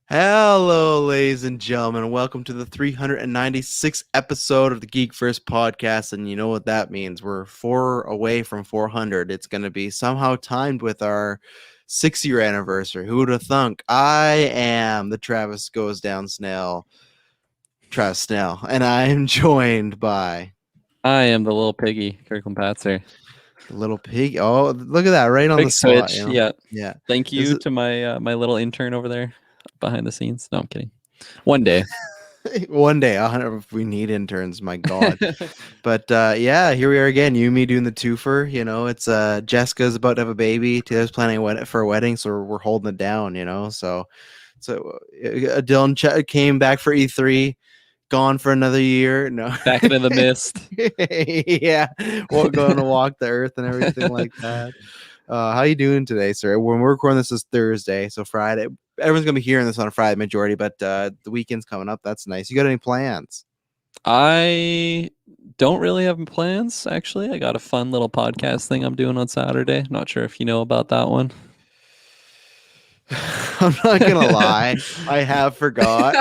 Hello, ladies and gentlemen. Welcome to the 396th episode of the GeekVerse podcast. And you know what that means? We're 4 away from 400. It's going to be somehow timed with our 6-year anniversary. Who would have thunk? I am the Travis Goes Down Snail, Travis Snail, and I am joined by I am the little piggy, Kirklin Patzer. the little pig. Oh, look at that, right on Big the spot. switch, You know? yeah. Yeah. Thank Is you it- to my little intern over there behind the scenes. No, I'm kidding. One day. One day, if we need interns, my God. But yeah, here we are again. You and me doing the twofer. You know, it's Jessica's about to have a baby. Taylor's planning for a wedding, so we're holding it down. You know, so Dylan came back for E3, gone for another year. No, Back into the mist. yeah, going to walk the earth and everything like that. How you doing today, sir? When we're recording this is Thursday, so Friday. Everyone's gonna be hearing this on a Friday majority, but the weekend's coming up. That's nice. You got any plans? I don't really have plans, actually. I got a fun little podcast thing I'm doing on Saturday. Not sure if you know about that one. I'm not gonna lie, I have forgot.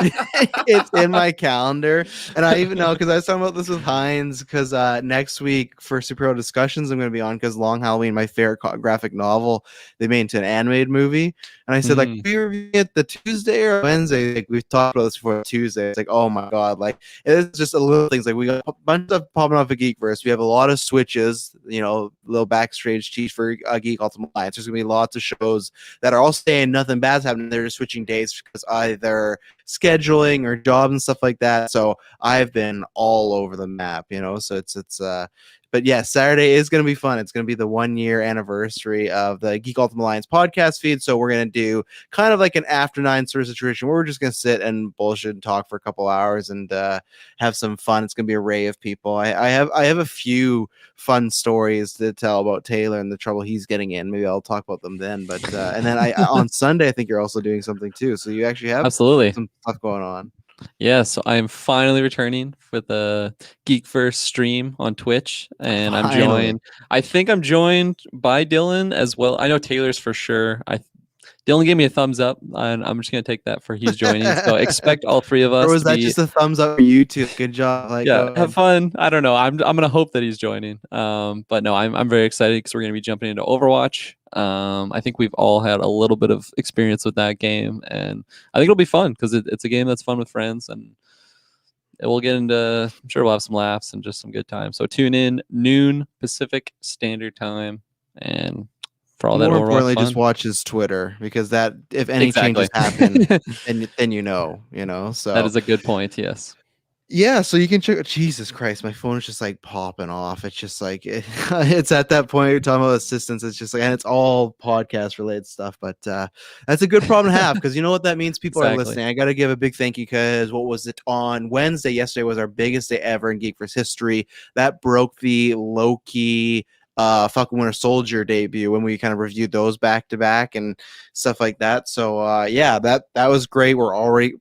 It's in my calendar, and I even know because I was talking about this with Heinz. Because next week for Superhero Discussions, I'm going to be on because Long Halloween, my favorite graphic novel, they made into an animated movie, and I said like we review it the Tuesday or Wednesday. Like we've talked about this before Tuesday. It's like oh my god, like it's just a little things like we got a bunch of stuff popping off at Geekverse. We have a lot of switches, you know, little backstage cheats for Geek Ultimate Alliance. There's gonna be lots of shows that are all saying nothing bad's happening. They're just switching days because either scheduling or jobs and stuff like that. So I've been all over the map, you know. So it's but yeah, Saturday is going to be fun. It's going to be the 1-year anniversary of the Geek Ultimate Alliance podcast feed. So we're going to do kind of like an after 9 sort of situation where we're just going to sit and bullshit and talk for a couple hours and have some fun. It's going to be an array of people. I have a few fun stories to tell about Taylor and the trouble he's getting in. Maybe I'll talk about them then. But and then I on Sunday I think you're also doing something too. So you actually have Absolutely some stuff going on. Yeah, so I'm finally returning for the GeekVerse stream on Twitch, and I'm joined. I think I'm joined by Dylan as well. I know Taylor's for sure. Dylan gave me a thumbs up, and I'm just gonna take that for he's joining. So expect all three of us. Or was that just a thumbs up for you too? Good job. Like, yeah, have fun. I don't know. I'm gonna hope that he's joining. But no, I'm very excited because we're gonna be jumping into Overwatch. I think we've all had a little bit of experience with that game, and I think it'll be fun because it's a game that's fun with friends, and we'll get into. I'm sure we'll have some laughs and just some good time. So tune in noon Pacific Standard Time, and for all that more Overwatch importantly, fun. just watch his Twitter because that if any changes happen, then you know. So that is a good point. Yes. Yeah, so you can check. Jesus Christ, my phone is just like popping off. It's just like it's at that point you're talking about assistance. It's just like, and it's all podcast related stuff. But that's a good problem to have because you know what that means. People are listening. I got to give a big thank you because what was it on Wednesday? Yesterday was our biggest day ever in GeekVerse history. That broke the Loki Falcon Winter Soldier debut when we kind of reviewed those back to back and stuff like that. So yeah, that was great. We're already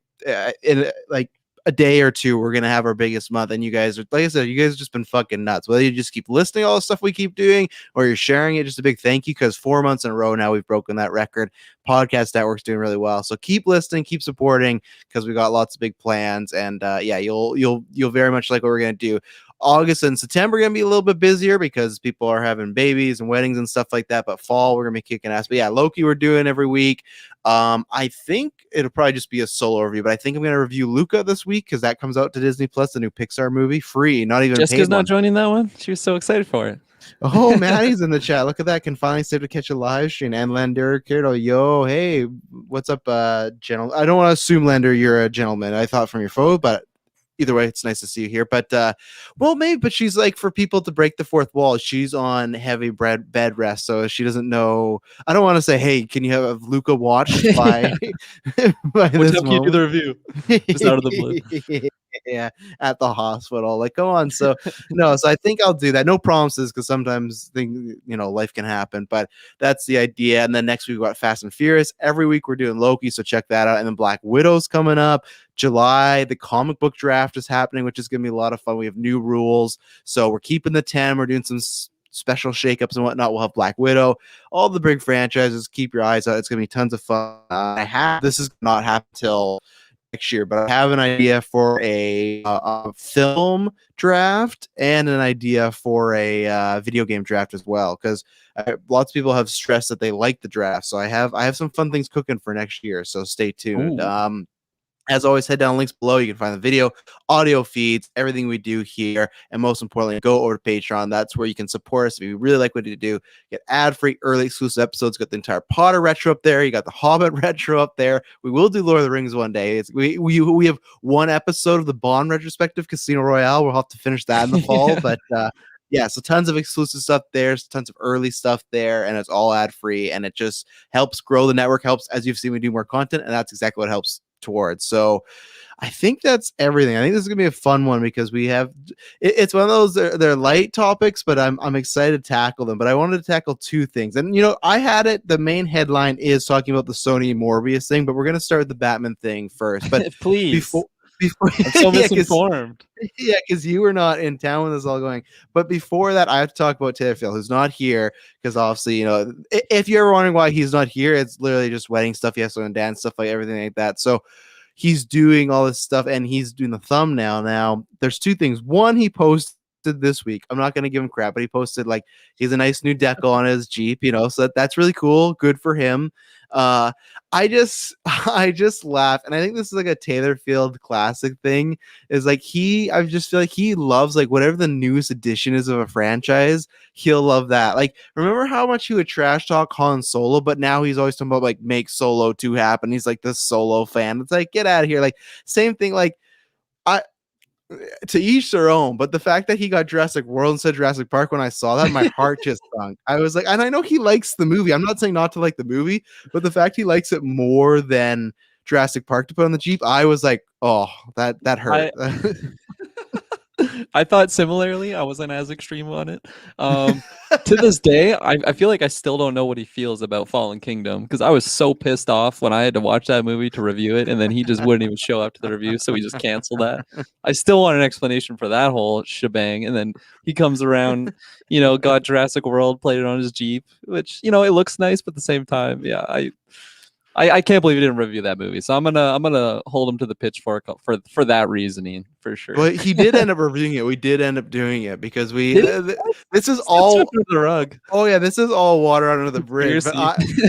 in like a day or two, we're gonna have our biggest month, and you guys are, like I said, you guys have just been fucking nuts. Whether you just keep listening all the stuff we keep doing, or you're sharing it, just a big thank you because 4 months in a row now we've broken that record. Podcast Network's doing really well, so keep listening, keep supporting because we got lots of big plans, and yeah, you'll very much like what we're gonna do. August and September are going to be a little bit busier because people are having babies and weddings and stuff like that. But fall, we're going to be kicking ass. But yeah, Loki we're doing every week. I think it'll probably just be a solo review, but I think I'm going to review Luca this week because that comes out to Disney Plus, the new Pixar movie, free, not even Jessica's paid not one. joining that one. She was so excited for it. Oh, Maddie's in the chat. Look at that. Can finally stay to catch a live stream. And Lander Kirdo, yo, hey, what's up, gentlemen? I don't want to assume, Lander, you're a gentleman. I thought from your photo, but either way, it's nice to see you here. But well, maybe, but she's like, for people to break the fourth wall, she's on heavy bed rest, so she doesn't know. I don't want to say, hey, can you have Luca watched by by this time? Can you do the review? Just out of the blue. Yeah, at the hospital. Like, come on. So no, so I think I'll do that. No promises because sometimes life can happen, but that's the idea. And then next week we got Fast and Furious. Every week we're doing Loki, so check that out. And then Black Widow's coming up. July, the comic book draft is happening, which is gonna be a lot of fun. We have new rules, so we're keeping the 10. We're doing some special shakeups and whatnot. We'll have Black Widow, all the big franchises. Keep your eyes out. It's going to be tons of fun. This is not happen till next year, but I have an idea for a film draft and an idea for a video game draft as well, because lots of people have stressed that they like the draft. So I have some fun things cooking for next year. So stay tuned. As always, head down links below. You can find the video, audio feeds, everything we do here. And most importantly, go over to Patreon. That's where you can support us if you really like what you do. Get ad-free, early exclusive episodes. Got the entire Potter retro up there. You got the Hobbit retro up there. We will do Lord of the Rings one day. We have one episode of the Bond retrospective, Casino Royale. We'll have to finish that in the fall. But yeah, so tons of exclusive stuff there, tons of early stuff there, and it's all ad-free. And it just helps grow the network, helps, as you've seen, we do more content, and that's exactly what helps towards. So I think that's everything. I think this is gonna be a fun one because we have it's one of those they're light topics, but I'm excited to tackle them. But I wanted to tackle two things, and I had it. The main headline is talking about the Sony Morbius thing, but we're gonna start with the Batman thing first. But please, before I'm so misinformed. Yeah, because you were not in town when this is all going. But before that, I have to talk about Taylor Field, who's not here, because obviously, if you're ever wondering why he's not here, it's literally just wedding stuff. He has to go and dance stuff, like everything like that. So he's doing all this stuff, and he's doing the thumbnail now. There's two things. One, he posted this week. I'm not going to give him crap, but he posted like he's a nice new decal on his Jeep, so that's really cool. Good for him. I just laugh, and I think this is like a Taylor Field classic thing. Is like I just feel like he loves like whatever the newest edition is of a franchise. He'll love that. Like, remember how much he would trash talk Han Solo, but now he's always talking about like make Solo 2 happen. He's like this Solo fan. It's like, get out of here. Like, same thing. Like, to each their own, but the fact that he got Jurassic World instead of Jurassic Park, when I saw that, my heart just sunk. I was like, and I know he likes the movie. I'm not saying not to like the movie, but the fact he likes it more than Jurassic Park to put on the Jeep, I was like, oh, that hurt. I thought similarly. I wasn't as extreme on it. To this day, I feel like I still don't know what he feels about Fallen Kingdom, because I was so pissed off when I had to watch that movie to review it, and then he just wouldn't even show up to the review, so he just canceled that. I still want an explanation for that whole shebang, and then he comes around, got Jurassic World, played it on his Jeep, which it looks nice, but at the same time, yeah, I can't believe he didn't review that movie. So I'm gonna hold him to the pitchfork for that reasoning for sure. Well, he did end up reviewing it. We did end up doing it because this is all under the rug. Oh yeah, this is all water under the bridge. But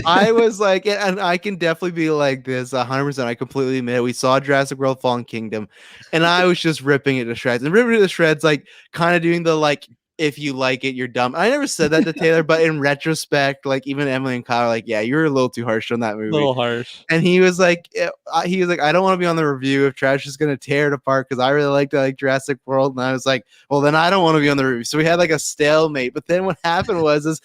I was like, and I can definitely be like this 100%. I completely admit it. We saw Jurassic World: Fallen Kingdom, and I was just ripping it to shreds, and ripping it to shreds, like kind of doing the like, if you like it, you're dumb. I never said that to Taylor, but in retrospect, like even Emily and Kyle are like, yeah, you were a little too harsh on that movie. A little harsh. And he was like, I don't want to be on the review if Trash is going to tear it apart, because I really liked Jurassic World. And I was like, well, then I don't want to be on the review. So we had like a stalemate. But then what happened is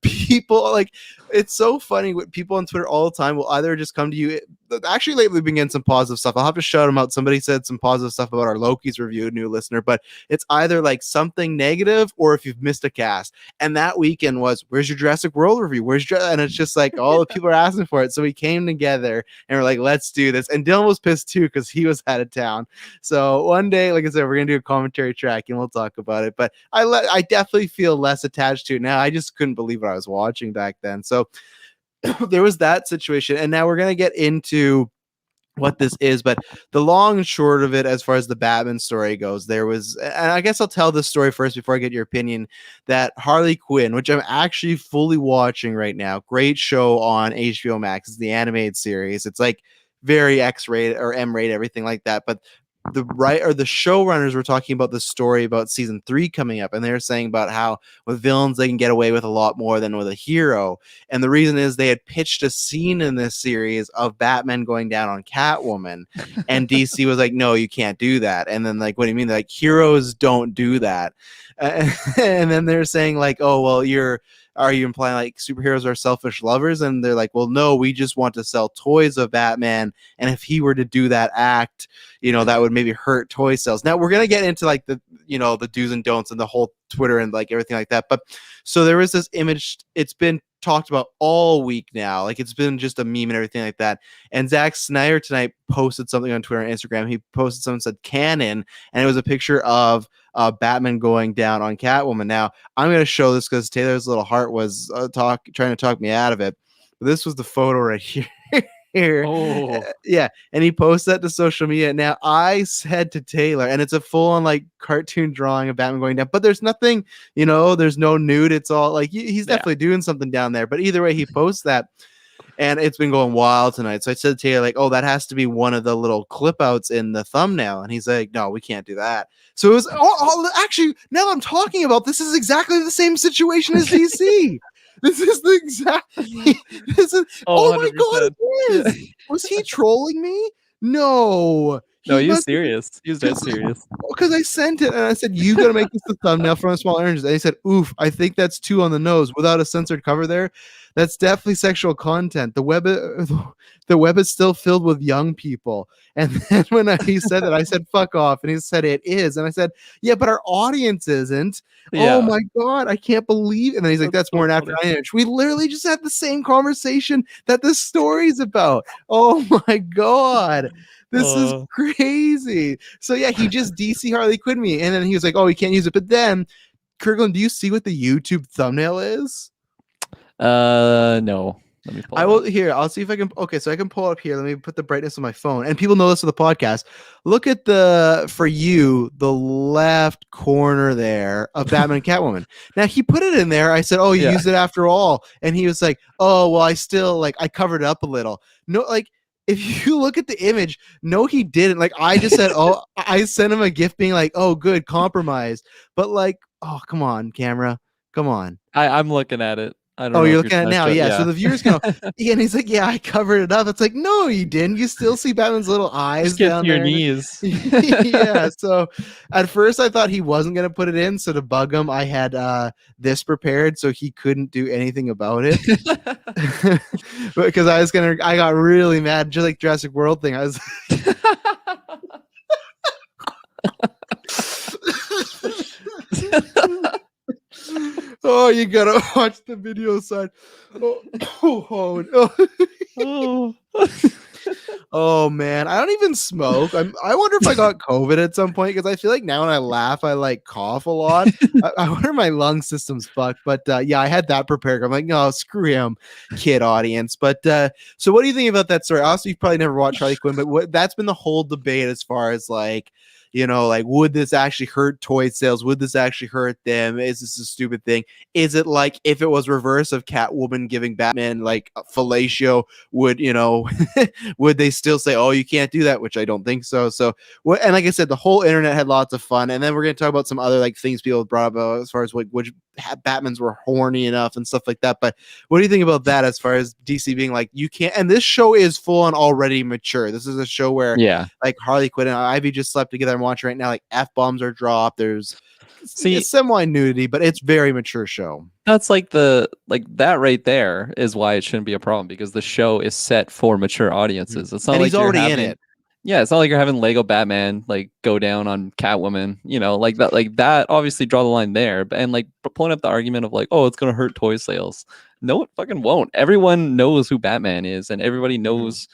people, like, it's so funny what people on Twitter all the time will either just come to you. Actually, lately we've been getting some positive stuff. I'll have to shout them out. Somebody said some positive stuff about our Loki's review, a new listener, but it's either like something negative or if you've missed a cast. And that weekend was, where's your Jurassic World review? And it's just like all the people are asking for it. So we came together and we're like, let's do this. And Dylan was pissed too, because he was out of town. So one day, like I said, we're gonna do a commentary track and we'll talk about it. But I definitely feel less attached to it now. I just couldn't believe what I was watching back then. So there was that situation, and now we're going to get into what this is, but the long and short of it, as far as the Batman story goes, there was, and I guess I'll tell this story first before I get your opinion, that Harley Quinn, which I'm actually fully watching right now, great show on HBO Max. It's the animated series. It's like very X-rated or M-rated, everything like that, but the showrunners were talking about the story about season 3 coming up, and they were saying about how with villains they can get away with a lot more than with a hero. And the reason is they had pitched a scene in this series of Batman going down on Catwoman, and DC was like, no, you can't do that. And then like, what do you mean? They're like, heroes don't do that. And then they're saying like, oh well, are you implying like superheroes are selfish lovers? And they're like, well, no, we just want to sell toys of Batman. And if he were to do that act, that would maybe hurt toy sales. Now we're going to get into like the do's and don'ts and the whole Twitter and like everything like that. But so there was this image. It's been talked about all week now. Like it's been just a meme and everything like that. And Zack Snyder tonight posted something on Twitter and Instagram. He posted something that said canon, and it was a picture of Batman going down on Catwoman. Now I'm going to show this because Taylor's little heart was trying to talk me out of it. But this was the photo right here. Yeah, and he posts that to social media. Now I said to Taylor, and it's a full-on like cartoon drawing of Batman going down, but there's nothing, there's no nude. It's all like he's definitely doing something down there. But either way, he posts that, and it's been going wild tonight. So I said to Taylor, like, oh, that has to be one of the little clip outs in the thumbnail, and he's like, no, we can't do that. So it was actually, now that I'm talking about this, is exactly the same situation as DC. This is the exact. This is. Oh my god! It is. Was he trolling me? No. No, he was serious. He was dead serious. Because I sent it and I said, "You gotta make this the thumbnail from Small Oranges." And he said, "Oof, I think that's too on the nose without a censored cover there. That's definitely sexual content. The web is still filled with young people." And then when he said that, I said, "Fuck off." And he said, "It is." And I said, "Yeah, but our audience isn't." Yeah. Oh my god, I can't believe. And then he's like, "That's more an after image." We literally just had the same conversation that the story's about. Oh my god. This is crazy. So yeah, he just DC Harley Quinn me, and then he was like, "Oh, he can't use it." But then, Kirklin, do you see what the YouTube thumbnail is? No. Let me pull I will here. I'll see if I can. Okay, so I can pull up here. Let me put the brightness on my phone, and people know this with the podcast. Look at the left corner there of Batman and Catwoman. Now he put it in there. I said, "Oh, you used it after all," and he was like, "Oh, well, I still I covered it up a little." No, if you look at the image, no, he didn't. I just said, "Oh," I sent him a gift being like, "Oh, good, compromise." But oh, come on, camera, come on. I'm looking at it. I don't know. You're looking at it now. Yeah. So the viewers can. And he's like, "Yeah, I covered it up." It's like, no, you didn't. You still see Batman's little eyes just get down to your there. knees. Yeah. So at first I thought he wasn't gonna put it in. So to bug him, I had this prepared so he couldn't do anything about it. Because I got really mad, just like Jurassic World thing. I was. Oh, you gotta watch the video side. Oh man, I don't even smoke. I wonder if I got COVID at some point, because I feel like now when I laugh, I cough a lot. I wonder if my lung system's fucked. But yeah, I had that prepared. I'm like, no, screw him, kid audience. But so what do you think about that story? Also, you've probably never watched Harley Quinn, but that's been the whole debate as far as would this actually hurt toy sales? Would this actually hurt them? Is this a stupid thing? Is it like if it was reverse of Catwoman giving Batman fellatio, would would they still say, "Oh, you can't do that"? Which I don't think so. So what? And like I said, the whole internet had lots of fun. And then we're gonna talk about some other things people brought up as far as which Batmans were horny enough and stuff like that. But what do you think about that as far as DC being like, you can't? And this show is full on already mature. This is a show where Harley Quinn and Ivy just slept together. I'm watching right now. F-bombs are dropped. There's semi nudity, but it's very mature show. That's that right there is why it shouldn't be a problem, because the show is set for mature audiences. It's not and like he's already in it. Yeah, it's not like you're having Lego Batman go down on Catwoman, that obviously draw the line there. And pulling up the argument of oh, it's gonna hurt toy sales. No, it fucking won't. Everyone knows who Batman is, and everybody knows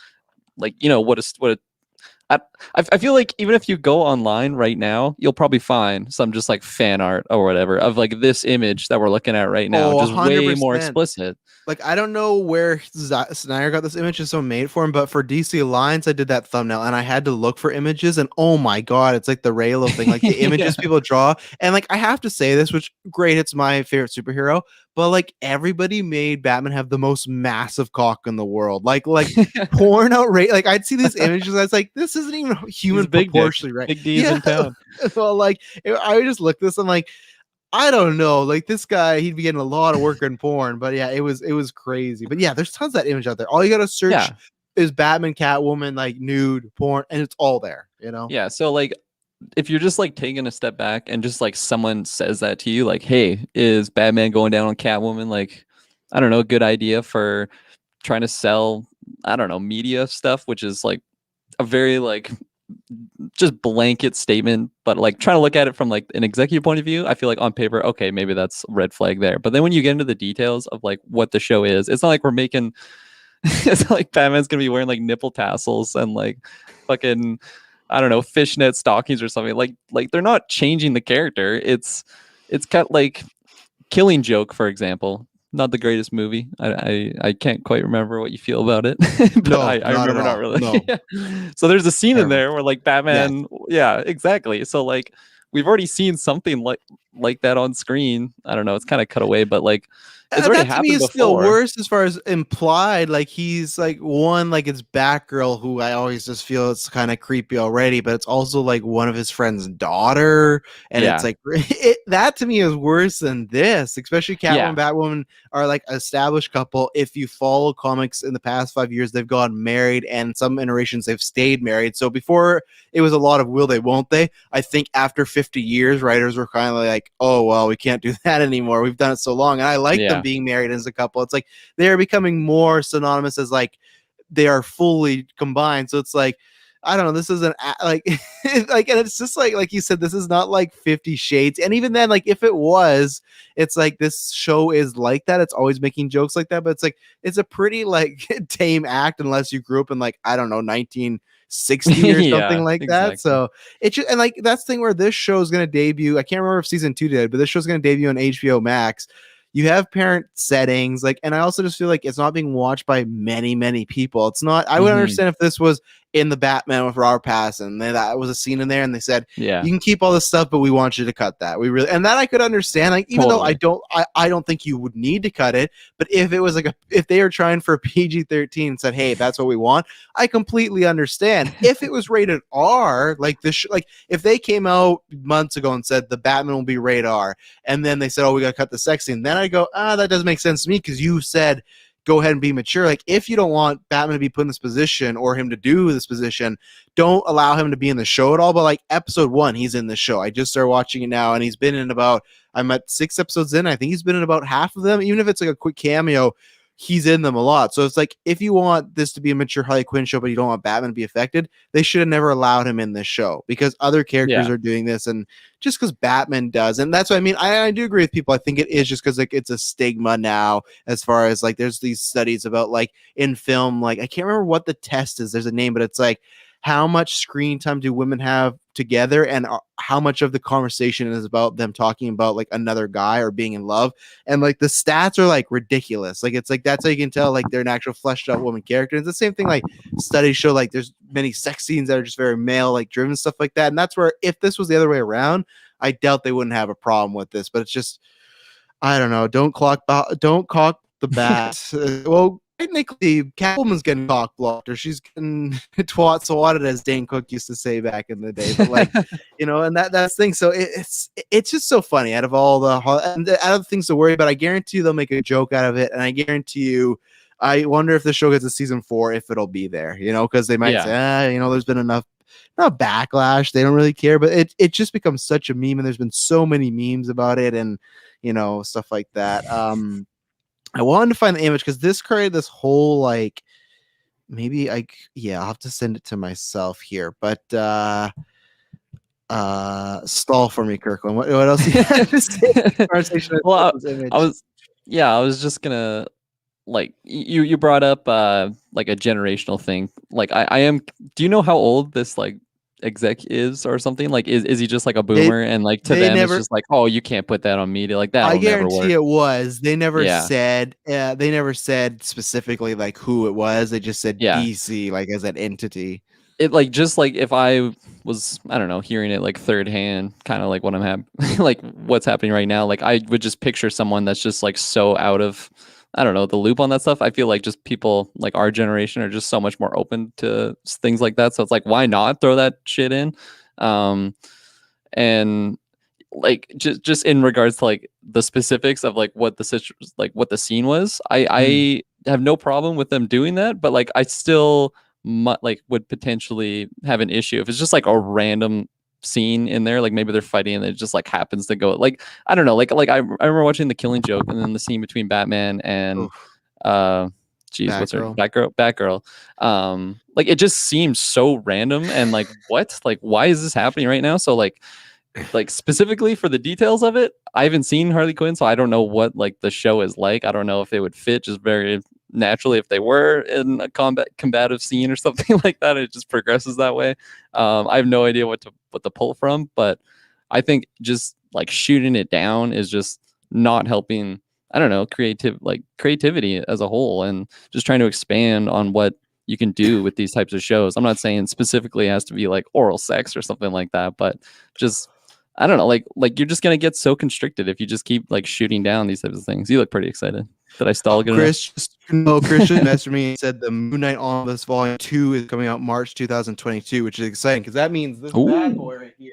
I feel like even if you go online right now, you'll probably find some just fan art or whatever of this image that we're looking at right now, just 100%. Way more explicit. I don't know where Snyder got this image, is so made for him, but for DC Alliance, I did that thumbnail and I had to look for images, and oh my god, it's the Raylo thing, the images people draw. And I have to say this, which great, it's my favorite superhero, but everybody made Batman have the most massive cock in the world. Porn outrage. I'd see these images, I was like, this isn't even human proportionally, right? Big D's in town. Well, I would just look this, I'm like, I don't know, this guy, he'd be getting a lot of work in porn. But yeah, it was crazy. But yeah, there's tons of that image out there. All you gotta search is Batman, Catwoman, nude porn, and it's all there, Yeah, so if you're just taking a step back and just someone says that to you, hey, is Batman going down on Catwoman I don't know, a good idea for trying to sell, I don't know, media stuff, which is a very just blanket statement, but trying to look at it from an executive point of view, I feel on paper, okay, maybe that's red flag there. But then when you get into the details of what the show is, it's not we're making it's not Batman's gonna be wearing nipple tassels and fucking I don't know, fishnet stockings or something. Like they're not changing the character. It's kind of like Killing Joke, for example. Not the greatest movie. I can't quite remember what you feel about it, but No, I not at remember not all. really. No, So there's a scene in terrible. there where like Yes. Batman, yeah, exactly. So like we've already seen something like that on screen. I don't know. It's kind of cut away, but like it's already That to me happened is still before. worse as far as implied. Like he's like one, like it's Batgirl, who I always just feel it's kind of creepy already, but it's also like one of his friend's daughter, and it's Yeah, like that to me is worse than this. Especially Catwoman, yeah, and Batwoman are like established couple. If you follow comics in the past 5 years, they've gone married, and some iterations they've stayed married. So before it was a lot of will they, won't they. I think after 50 years, writers were kind of like, oh well, we can't do that anymore. We've done it so long, and I like them yeah. being married as a couple. It's like they're becoming more synonymous as like they are fully combined. So it's like I don't know. This isn't like like, and it's just like you said, this is not like 50 Shades. And even then, like if it was, it's like this show is like that. It's always making jokes like that, but it's like it's a pretty like tame act unless you grew up in like I don't know 1960 or Yeah, something like that. exactly. So it's just and like that's the thing where this show is going to debut. I can't remember if season 2 did, but this show's going to debut on HBO Max. You have parent settings, like, and I also just feel like it's not being watched by many people. It's not. I would Hmm. understand if this was in the Batman with Robert Pattinson, that was a scene in there, and they said Yeah, you can keep all this stuff, but we want you to cut that. We really, and that I could understand. Like, even though totally. I don't think you would need to cut it, but if it was like if they were trying for PG-13 and said, hey, that's what we want, I completely understand. If it was rated R, like this, like if they came out months ago and said the Batman will be rated R, and then they said, oh, we got to cut the sex scene, then I go, that doesn't make sense to me because you said go ahead and be mature. Like if you don't want Batman to be put in this position or him to do this position, don't allow him to be in the show at all. But like episode 1, he's in the show. I just started watching it now, and he's been in about I'm at 6 episodes in. I think he's been in about half of them. Even if it's like a quick cameo, he's in them a lot. So it's like if you want this to be a mature Harley Quinn show, but you don't want Batman to be affected, they should have never allowed him in this show because other characters Yeah, are doing this, and just because Batman does, and that's what I mean. I do agree with people. I think it is just because like it's a stigma now, as far as like there's these studies about like in film, like I can't remember what the test is. There's a name, but it's like how much screen time do women have together, and how much of the conversation is about them talking about like another guy or being in love, and like the stats are like ridiculous. Like it's like that's how you can tell like they're an actual fleshed out woman character. It's the same thing like studies show like there's many sex scenes that are just very male like driven, stuff like that. And that's where if this was the other way around, I doubt they wouldn't have a problem with this. But it's just I don't know. Don't cock the bat. Well, technically, Catwoman's getting cock blocked, or she's getting twat swatted, as Dane Cook used to say back in the day. But like, and that's the thing. So it's just so funny. Out of all out of the things to worry about, I guarantee you they'll make a joke out of it, and I guarantee you. I wonder if the show gets a season 4, if it'll be there, because they might yeah. say, there's been enough, not backlash. They don't really care, but it just becomes such a meme, and there's been so many memes about it, and stuff like that. I wanted to find the image because this created this whole like maybe I'll have to send it to myself here, but stall for me, Kirkland. What else do you have to say? Conversation Well, this image. I was just gonna like you brought up like a generational thing. Like I am. Do you know how old this like exec is or something? Like is he just like a They boomer and like to they them it's never just like, oh, you can't put that on media, like I that'll never guarantee work. it was. Yeah, They never said specifically like who it was. They just said yeah. DC like as an entity. It like just like if I was, I don't know, hearing it like third hand, kind of like what like what's happening right now, like I would just picture someone that's just like so out of, I don't know, the loop on that stuff. I feel like just people like our generation are just so much more open to things like that. So it's like, why not throw that shit in? And like just in regards to like the specifics of like what what the scene was, I have no problem with them doing that, but like I still would potentially have an issue if it's just like a random scene in there, like maybe they're fighting and it just like happens to go like I don't know, like I remember watching The Killing Joke and then the scene between Batman and Oof, what's her Batgirl. Batgirl. Like it just seems so random and like what, like why is this happening right now? So like specifically for the details of it, I haven't seen Harley Quinn, so I don't know what like the show is like. I don't know if they would fit just very naturally if they were in a combative scene or something like that. It just progresses that way. I have no idea what to pull from, but I think just like shooting it down is just not helping. I don't know, creativity as a whole, and just trying to expand on what you can do with these types of shows. I'm not saying specifically it has to be like oral sex or something like that, but just I don't know, like you're just gonna get so constricted if you just keep like shooting down these types of things. You look pretty excited. Did I stall good enough? Christian messaged me and said the Moon Knight Omnibus Volume 2 is coming out March 2022, which is exciting because that means this bad boy right here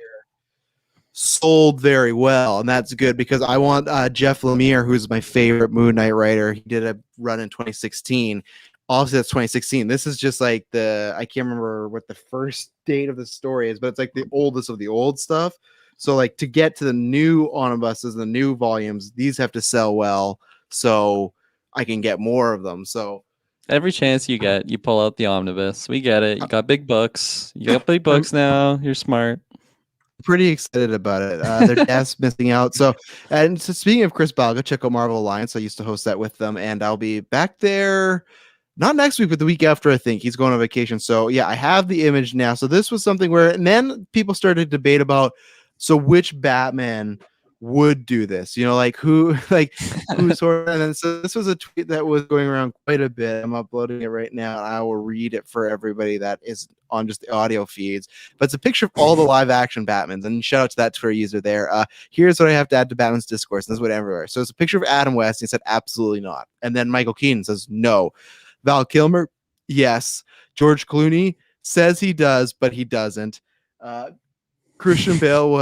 sold very well, and that's good because I want Jeff Lemire, who's my favorite Moon Knight writer. He did a run in 2016. Obviously, that's 2016. This is just like I can't remember what the first date of the story is, but it's like the oldest of the old stuff. So like to get to the new omnibuses, the new volumes, these have to sell well so I can get more of them. So every chance you get, you pull out the omnibus. We get it. You got big books. You got big books now. You're smart. Pretty excited about it. Their dev's missing out. So speaking of Chris Bell, go check out Marvel Alliance. I used to host that with them, and I'll be back there not next week, but the week after. I think he's going on vacation. So yeah, I have the image now. So this was something where, and then people started to debate about, so which Batman would do this, like who's sort of, and then so this was a tweet that was going around quite a bit. I'm uploading it right now, and I will read it for everybody that is on just the audio feeds. But it's a picture of all the live action Batmans, and shout out to that Twitter user there. Here's what I have to add to Batman's discourse, and this is what everywhere. So it's a picture of Adam West, and he said absolutely not, and then Michael Keaton says no. Val Kilmer, yes. George Clooney says he does, but he doesn't. Christian Bale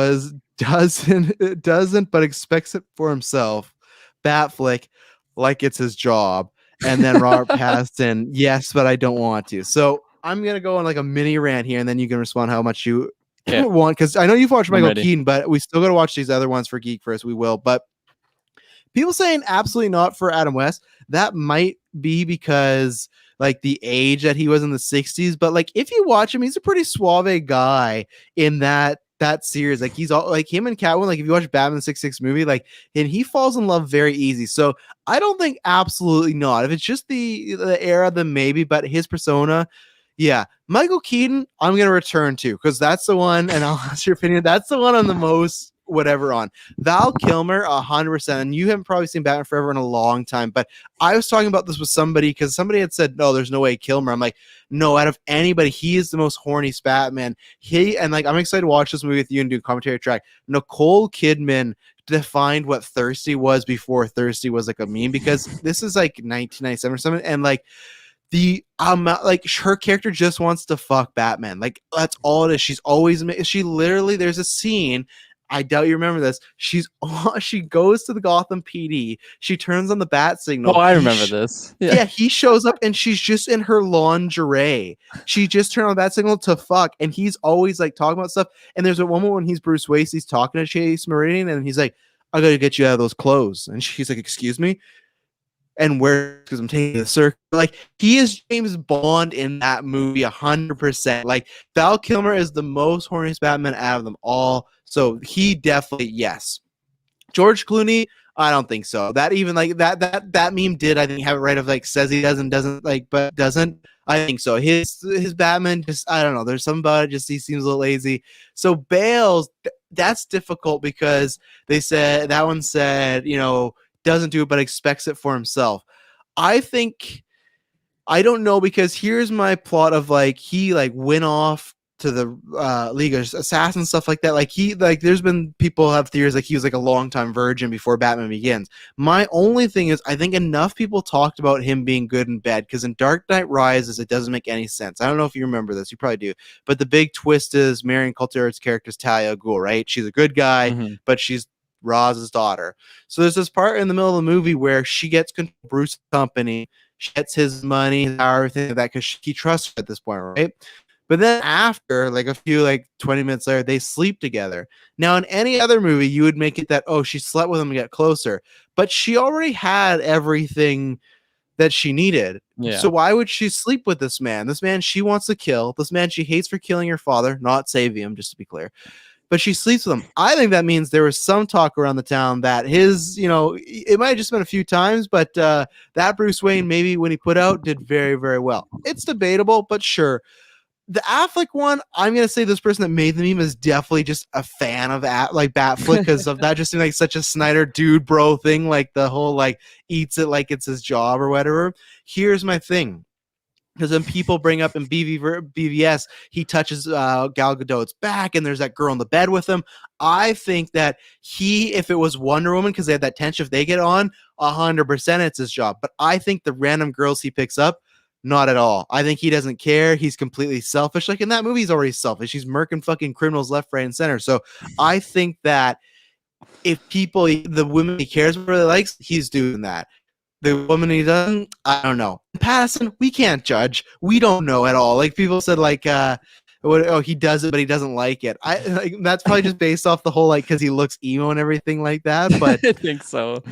doesn't, but expects it for himself. Batflick, like it's his job. And then Robert Pattinson, yes, but I don't want to. So I'm gonna go on like a mini rant here, and then you can respond how much you want, because I know you've watched Michael Keaton, but we still gotta watch these other ones for GeekVerse. We will, but people saying absolutely not for Adam West. That might be because like the age that he was in the 60s, but like if you watch him, he's a pretty suave guy in that series. Like he's all like him and Catwoman. Like if you watch Batman 66 movie, like, and he falls in love very easy. So I don't think absolutely not. If it's just the era, then maybe, but his persona, yeah. Michael Keaton, I'm gonna return to, because that's the one, and I'll ask your opinion. That's the one I'm the most whatever on. Val Kilmer, 100%. And you haven't probably seen Batman Forever in a long time, but I was talking about this with somebody because somebody had said, no, there's no way Kilmer. I'm like, no, out of anybody, he is the most horniest Batman. And like, I'm excited to watch this movie with you and do a commentary track. Nicole Kidman defined what thirsty was before thirsty was like a meme, because this is like 1997 or something, and like the like her character just wants to fuck Batman. Like that's all it is. She literally, there's a scene, I doubt you remember this. She goes to the Gotham PD. She turns on the bat signal. Oh, I remember this. Yeah, he shows up and she's just in her lingerie. She just turned on the bat signal to fuck, and he's always like talking about stuff. And there's a moment when he's Bruce Wayne, he's talking to Chase Meridian, and he's like, "I gotta get you out of those clothes." And she's like, "Excuse me." And where, because I'm taking the circle. Like, he is James Bond in that movie 100%. Like, Val Kilmer is the most horniest Batman out of them all. So he definitely, yes. George Clooney, I don't think so. That even like that meme did, I think, have it right of like says he doesn't like, but doesn't. I think so. His Batman, just, I don't know. There's something about it. Just he seems a little lazy. So Bale's, that's difficult because they said that one said, doesn't do it, but expects it for himself. I think, I don't know, because here's my plot of like, he like went off to the League of Assassins, stuff like that. Like there's been people have theories like he was like a long time virgin before Batman Begins. My only thing is, I think enough people talked about him being good in bed, because in Dark Knight Rises, it doesn't make any sense. I don't know if you remember this. You probably do. But the big twist is Marion Cotillard's character's Talia al Ghul, right? She's a good guy, but she's Roz's daughter. So there's this part in the middle of the movie where she gets control of Bruce's company, she gets his money, everything like that, because he trusts her at this point, right? But then after, like a few, like 20 minutes later, they sleep together. Now, in any other movie, you would make it that, oh, she slept with him to get closer. But she already had everything that she needed. Yeah. So why would she sleep with this man? This man she wants to kill. This man she hates for killing her father, not saving him, just to be clear. but she sleeps with him. I think that means there was some talk around the town that his, it might have just been a few times, but that Bruce Wayne, maybe when he put out, did very, very well. It's debatable, but sure. The Affleck one, I'm gonna say this person that made the meme is definitely just a fan of Batflick because of that just seemed like such a Snyder dude bro thing, like the whole like eats it like it's his job or whatever. Here's my thing. Because when people bring up in BVS, he touches Gal Gadot's back, and there's that girl in the bed with him. I think that if it was Wonder Woman, because they had that tension, if they get on, 100% it's his job. But I think the random girls he picks up, not at all. I think he doesn't care. He's completely selfish. Like in that movie, he's already selfish. He's murking fucking criminals left, right, and center. So I think that if the women he cares about, really likes, he's doing that. The woman he doesn't, I don't know. Pattinson, we can't judge. We don't know at all. Like people said, like, he does it, but he doesn't like it. That's probably just based off the whole like because he looks emo and everything like that. But I think so.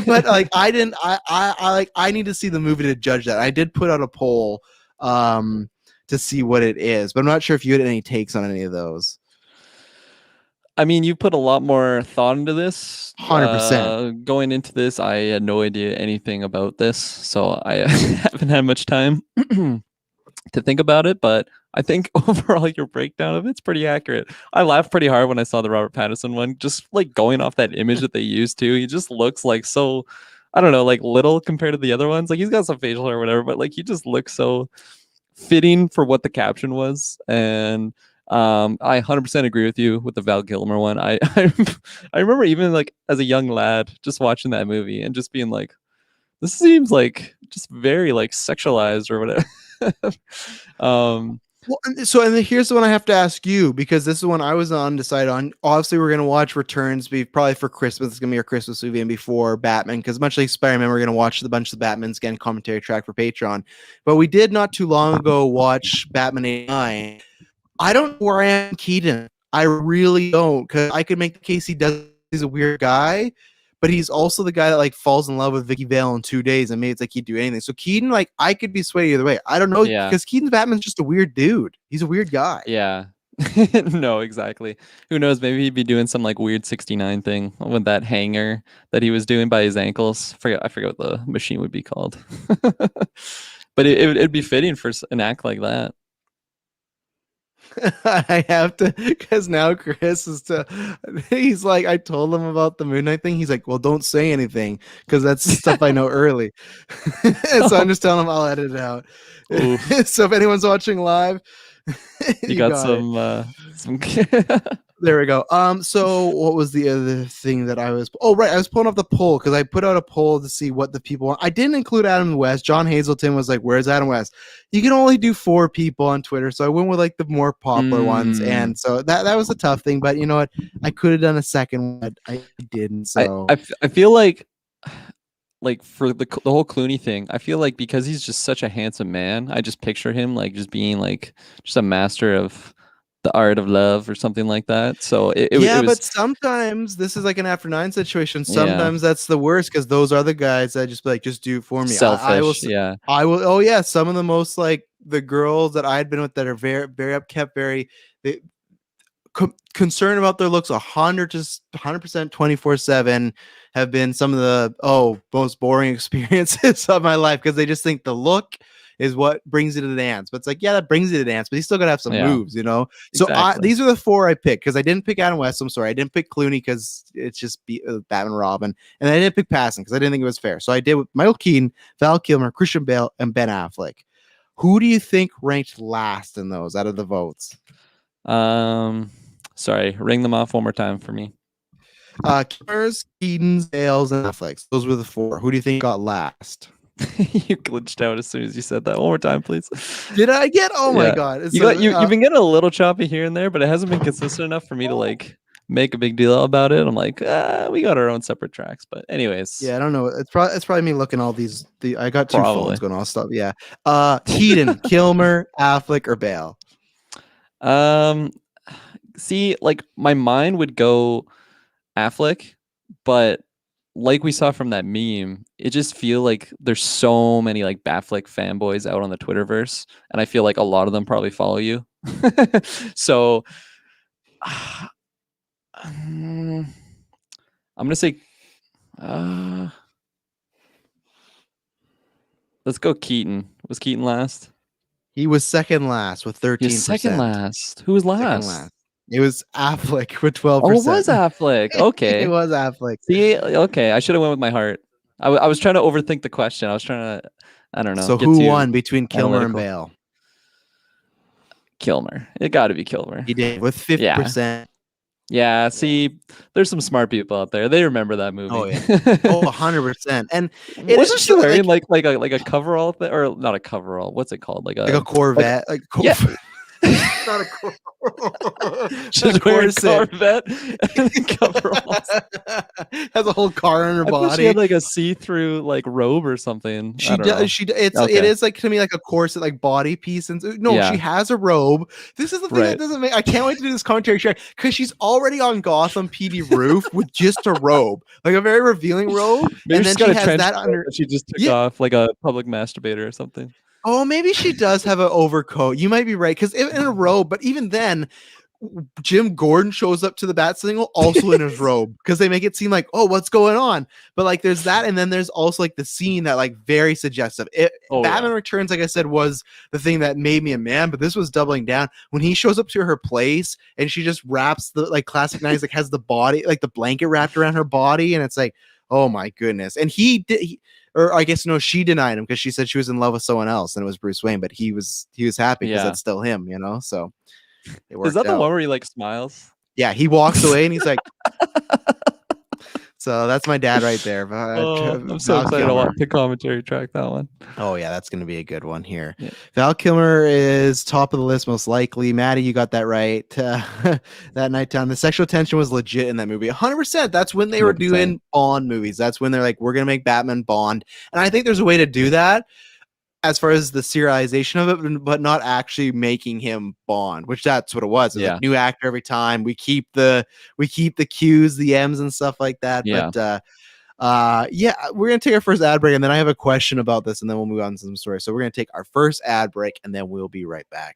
but like I didn't. I need to see the movie to judge that. I did put out a poll, to see what it is, but I'm not sure if you had any takes on any of those. I mean, you put a lot more thought into this. 100%. Going into this, I had no idea anything about this, so I haven't had much time to think about it. But I think overall, your breakdown of it's pretty accurate. I laughed pretty hard when I saw the Robert Pattinson one, just like going off that image that they used to. He just looks like so, I don't know, like little compared to the other ones. Like he's got some facial hair or whatever, but like he just looks so fitting for what the caption was. And I 100% agree with you with the Val Kilmer one. I remember even like as a young lad just watching that movie and just being like, this seems like just very like sexualized or whatever. And here's the one I have to ask you, because this is one I was undecided on. Obviously, we're gonna watch Returns, probably for Christmas. It's gonna be our Christmas movie, and before Batman, because much like Spider-Man, we're gonna watch the bunch of the Batmans again, commentary track for Patreon. But we did not too long ago watch Batman '89. I don't know where I am, Keaton. I really don't, because I could make the case he's a weird guy, but he's also the guy that like falls in love with Vicky Vale in 2 days and made it like he'd do anything. So Keaton, like I could be swayed either way. I don't know, because Keaton's Batman's just a weird dude. He's a weird guy. Yeah. No, exactly. Who knows? Maybe he'd be doing some like weird 69 thing with that hanger that he was doing by his ankles. I forget what the machine would be called. But it'd be fitting for an act like that. I have to, because now Chris he's like, I told him about the Moon Knight thing. He's like, well, don't say anything, because that's stuff I know early. So I'm just telling him I'll edit it out. So if anyone's watching live, you got some there we go. So what was the other thing that I was pulling up the poll, because I put out a poll to see what the people want. I didn't include Adam West. John Hazelton was like, where's Adam West? You can only do 4 people on Twitter, so I went with like the more popular ones, and so that was a tough thing. But you know what, I could have done a second one. I didn't. So I feel like for the whole Clooney thing, I feel like because he's just such a handsome man, I just picture him like just being like just a master of the art of love or something like that. So it was, but sometimes this is like an After 9 situation. Sometimes that's the worst, because those are the guys that just be like, just do it for me. Selfish. I will. Oh yeah, some of the most like the girls that I had been with that are very, very upkept, very concerned about their looks 100% 24/7 have been some of the most boring experiences of my life, because they just think the look is what brings you to the dance. But it's like, yeah, that brings you to the dance, but you still gotta have some moves, you know. So exactly. These are the 4 I picked, because I didn't pick Adam West. I'm sorry, I didn't pick Clooney because it's just Batman Robin, and I didn't pick Pattinson because I didn't think it was fair. So I did with Michael Keaton, Val Kilmer, Christian Bale, and Ben Affleck. Who do you think ranked last in those out of the votes? Sorry, ring them off one more time for me. Kilmer's, Keaton's, Bale's, and Affleck's. Those were the 4. Who do you think got last? You glitched out as soon as you said that. One more time, please. Did I get? Oh my god! You've been getting a little choppy here and there, but it hasn't been consistent enough for me to like make a big deal about it. I'm like, we got our own separate tracks. But anyways, yeah, I don't know. It's probably me looking all these. I got 2 phones going on. Stuff. Yeah. Keaton, Kilmer, Affleck, or Bale? See, like my mind would go Affleck, but like we saw from that meme, it just feel like there's so many like Batfleck fanboys out on the Twitterverse, and I feel like a lot of them probably follow you. So I'm gonna say, let's go Keaton. Was Keaton last? He was second last with He was second 13%. last. Who was Second last? last. It was Affleck with Oh, it 12%. was Affleck. It Okay. was Affleck. See, okay, I should have went with my heart. I was trying to overthink the question. I was trying to, I don't know. So get who too won between Kilmer and analytical. Bale? Kilmer. It got to be Kilmer. He did with 50%. Yeah, see, there's some smart people out there. They remember that movie. Oh yeah. Oh, 100%. And wasn't she wearing like a coverall thing, or not a coverall? What's it called? Like a Corvette. Yeah. Not a Corvette. She's wearing a Corvette and coveralls. Has a whole car on her body. She had like a see-through like robe or something. She does. It is like to me like a corset, like body piece. And no, she has a robe. This is the thing that doesn't make. I can't wait to do this commentary track because she's already on Gotham PD roof with just a robe, like a very revealing robe. Maybe and then she has that under. She just took off like a public masturbator or something. Oh, maybe she does have an overcoat. You might be right, because in a robe, but even then, Jim Gordon shows up to the Bat Signal also in his robe, because they make it seem like, oh, what's going on? But like there's that, and then there's also like the scene that like very suggestive. Batman Returns, like I said, was the thing that made me a man, but this was doubling down when he shows up to her place and she just wraps the like classic 90s, like has the body, like the blanket wrapped around her body, and it's like, oh my goodness. And or I guess no, she denied him because she said she was in love with someone else and it was Bruce Wayne, but he was happy because that's still him, you know. So is that the one where he like smiles? Yeah, he walks away and he's like, so that's my dad right there. I'm so excited to watch the commentary track that one. Oh yeah, that's gonna be a good one here. Yeah. Val Kilmer is top of the list most likely. Maddie, you got that right. That nighttime, the sexual tension was legit in that movie. 100%. That's when they were doing Bond movies. That's when they're like, we're gonna make Batman Bond, and I think there's a way to do that as far as the serialization of it, but not actually making him Bond, which that's what it was. It was like new actor every time. We keep the Q's, the M's, and stuff like that. Yeah. But we're gonna take our first ad break, and then I have a question about this, and then we'll move on to some stories. So we're gonna take our first ad break, and then we'll be right back.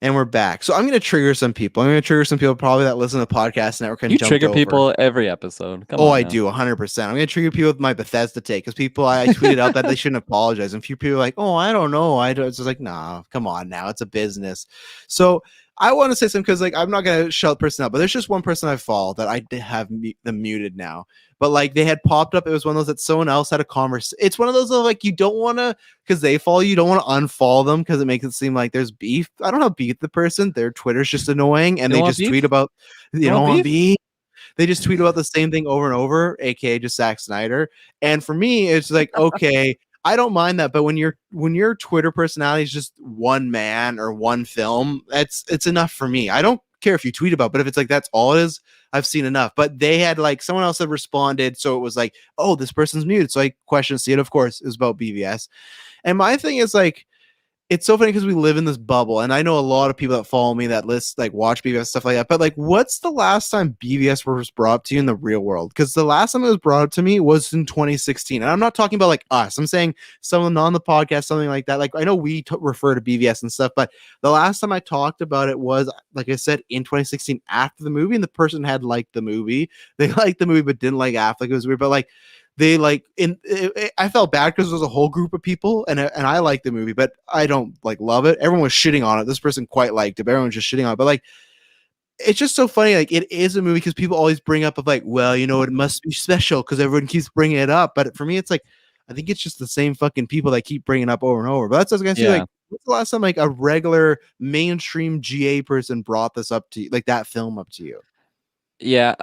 And we're back. So I'm going to trigger some people. Probably that listen to the podcast network. You trigger people every episode. Come on, I do 100%. I'm going to trigger people with my Bethesda take, because I tweeted out that they shouldn't apologize. And a few people are like, oh, I don't know. It's just like, nah, come on now. It's a business. So I want to say something, because like I'm not going to shout the person out, but there's just one person I follow that I did have them muted now. But like they had popped up. It was one of those that someone else had a conversation. It's one of those like you don't want to, because they follow you, don't want to unfollow them because it makes it seem like there's beef. I don't have beef with the person. Their Twitter's just annoying, and they just tweet about don't want beef. They just tweet about the same thing over and over, aka just Zack Snyder. And for me, it's like, okay, I don't mind that, but when your Twitter personality is just one man or one film, it's enough for me. I don't care if you tweet about, but if it's like that's all it is, I've seen enough. But they had like someone else had responded, so it was like, oh, this person's muted. So I questioned, see it. Of course, it was about BVS. And my thing is like, it's so funny because we live in this bubble, and I know a lot of people that follow me that watch BVS, stuff like that. But like, what's the last time BVS was brought up to you in the real world? Because the last time it was brought up to me was in 2016, and I'm not talking about like us. I'm saying someone on the podcast, something like that. Like I know we refer to BVS and stuff, but the last time I talked about it was, like I said, in 2016 after the movie, and the person had liked the movie. They liked the movie but didn't like Affleck. It was weird, but like. They like I felt bad because there was a whole group of people, and I liked the movie, but I don't like love it. Everyone was shitting on it. This person quite liked it, but everyone was just shitting on it. But like, it's just so funny. Like, it is a movie because people always bring up of like, well, you know, it must be special because everyone keeps bringing it up. But for me, it's like, I think it's just the same fucking people that keep bringing it up over and over. But that's what I was gonna say. Like, what's the last time like a regular mainstream GA person brought this up to you, like that film up to you? Yeah.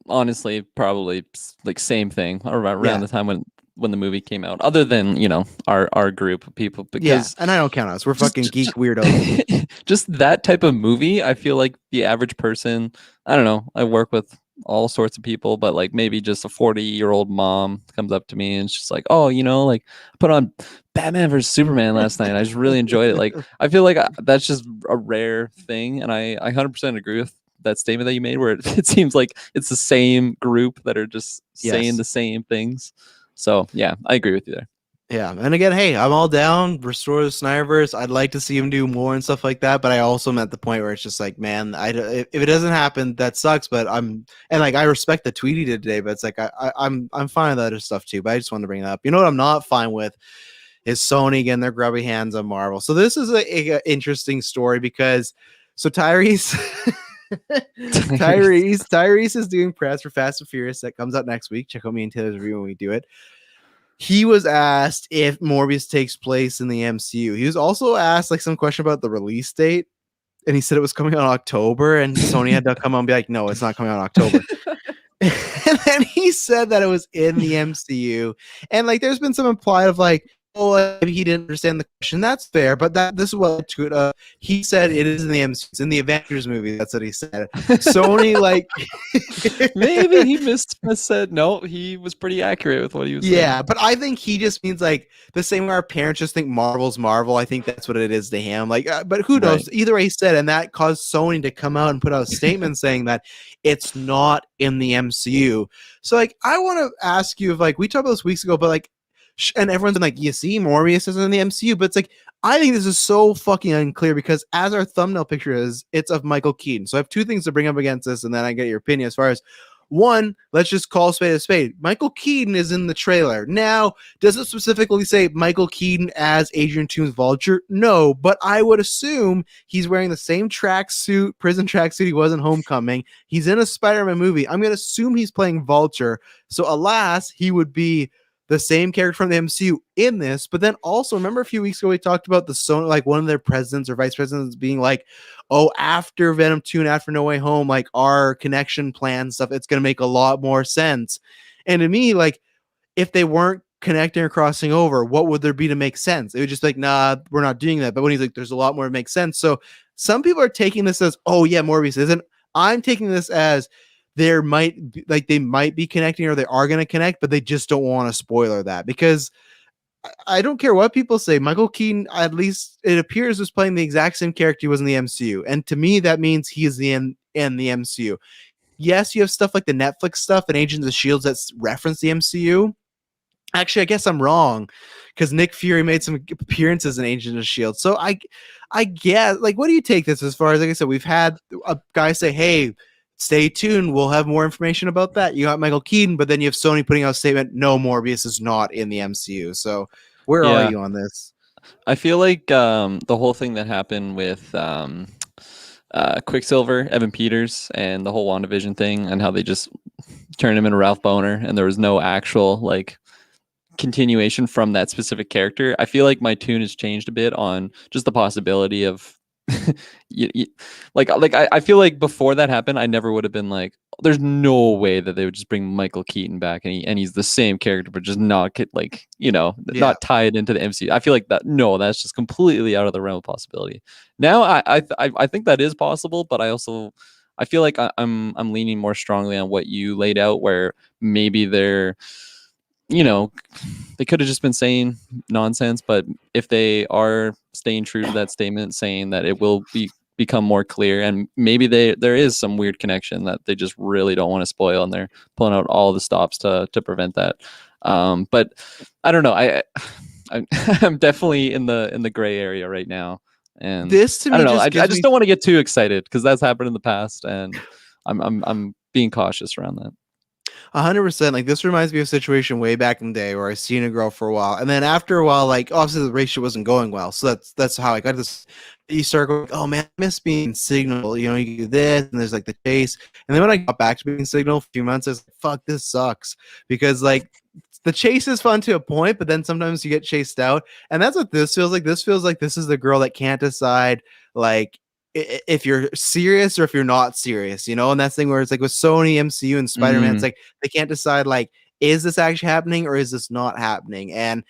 Honestly, probably like same thing around the time when the movie came out, other than, you know, our group of people, because and I don't count us, we're fucking geek weirdos. Just that type of movie, I feel like the average person, I don't know, I work with all sorts of people, but like maybe just a 40-year-old mom comes up to me and she's like, oh, you know, like I put on Batman vs Superman last night, I just really enjoyed it. Like I feel like that's just a rare thing, and I 100% agree with that statement that you made, where it seems like it's the same group that are just saying the same things. So yeah, I agree with you there. Yeah, and again, hey, I'm all down. Restore the Snyderverse. I'd like to see him do more and stuff like that. But I also am at the point where it's just like, man, if it doesn't happen, that sucks. But I respect the tweet he did today. But it's like I'm fine with other stuff too. But I just wanted to bring it up. You know what I'm not fine with is Sony getting their grubby hands on Marvel. So this is a interesting story because Tyrese. Tyrese is doing press for Fast and Furious that comes out next week. Check out me and Taylor's review when we do it. He was asked if Morbius takes place in the MCU. He was also asked like some question about the release date, and he said it was coming out in October, and Sony had to come on and be like, no, it's not coming out in October. And then he said that it was in the MCU, and like there's been some implied of like, oh, maybe he didn't understand the question. That's fair, but this is what to it. He said it is in the MCU. It's in the Avengers movie. That's what he said. Sony like maybe he said no. He was pretty accurate with what he was saying. Yeah, but I think he just means like the same way our parents just think Marvel's Marvel. I think that's what it is to him. Like, but who knows? Right. Either way, he said, and that caused Sony to come out and put out a statement saying that it's not in the MCU. So, like, I want to ask you if, like, we talked about this weeks ago, but like, and everyone's been like, you see, Morbius isn't in the MCU, but it's like, I think this is so fucking unclear because as our thumbnail picture is, it's of Michael Keaton. So I have two things to bring up against this, and then I get your opinion as far as. One, let's just call spade a spade. Michael Keaton is in the trailer. Now, does it specifically say Michael Keaton as Adrian Toome's Vulture? No, but I would assume he's wearing the same tracksuit, prison tracksuit he was in Homecoming. He's in a Spider-Man movie. I'm going to assume he's playing Vulture. So, alas, he would be the same character from the MCU in this, but then also remember a few weeks ago we talked about the Sony, like one of their presidents or vice presidents being like, oh, after Venom 2 and after No Way Home, like our connection plan stuff, it's going to make a lot more sense. And to me, like if they weren't connecting or crossing over, what would there be to make sense? It would just be like, nah, we're not doing that. But when he's like, there's a lot more to make sense. So some people are taking this as, oh yeah, Morbius isn't. I'm taking this as they might be connecting or they are going to connect, but they just don't want to spoiler that because I don't care what people say. Michael Keaton, at least it appears, was playing the exact same character he was in the MCU. And to me, that means he is in the MCU. Yes, you have stuff like the Netflix stuff and Agents of S.H.I.E.L.D. that's reference the MCU. Actually, I guess I'm wrong because Nick Fury made some appearances in Agents of S.H.I.E.L.D. So I guess, like, what do you take this as far as, like I said, we've had a guy say, hey, stay tuned. We'll have more information about that. You got Michael Keaton, but then you have Sony putting out a statement, no, Morbius is not in the MCU. So where are you on this? I feel like the whole thing that happened with Quicksilver, Evan Peters, and the whole WandaVision thing and how they just turned him into Ralph Boner and there was no actual like continuation from that specific character. I feel like my tune has changed a bit on just the possibility of I feel like before that happened, I never would have been like, there's no way that they would just bring Michael Keaton back and he's the same character, but just not not tie it into the MCU. I feel like that's just completely out of the realm of possibility. Now I think that is possible, but I feel like I'm leaning more strongly on what you laid out, where maybe they're, they could have just been saying nonsense, but if they are staying true to that statement, saying that it will become more clear, and maybe there is some weird connection that they just really don't want to spoil, and they're pulling out all the stops to prevent that. But I don't know. I'm definitely in the gray area right now, and this to me, I don't know. I just don't want to get too excited because that's happened in the past, and I'm being cautious around that. 100%. Like this reminds me of a situation way back in the day where I seen a girl for a while, and then after a while, like obviously the relationship wasn't going well. So that's how I got this. You start going, oh man, I miss being Signal. You do this, and there's like the chase. And then when I got back to being Signal a few months, I was like, fuck, this sucks because like the chase is fun to a point, but then sometimes you get chased out, and that's what this feels like. This feels like this is the girl that can't decide like if you're serious or if you're not serious, and that's the thing where it's like with Sony, MCU, and Spider-Man, it's like they can't decide like, is this actually happening or is this not happening? And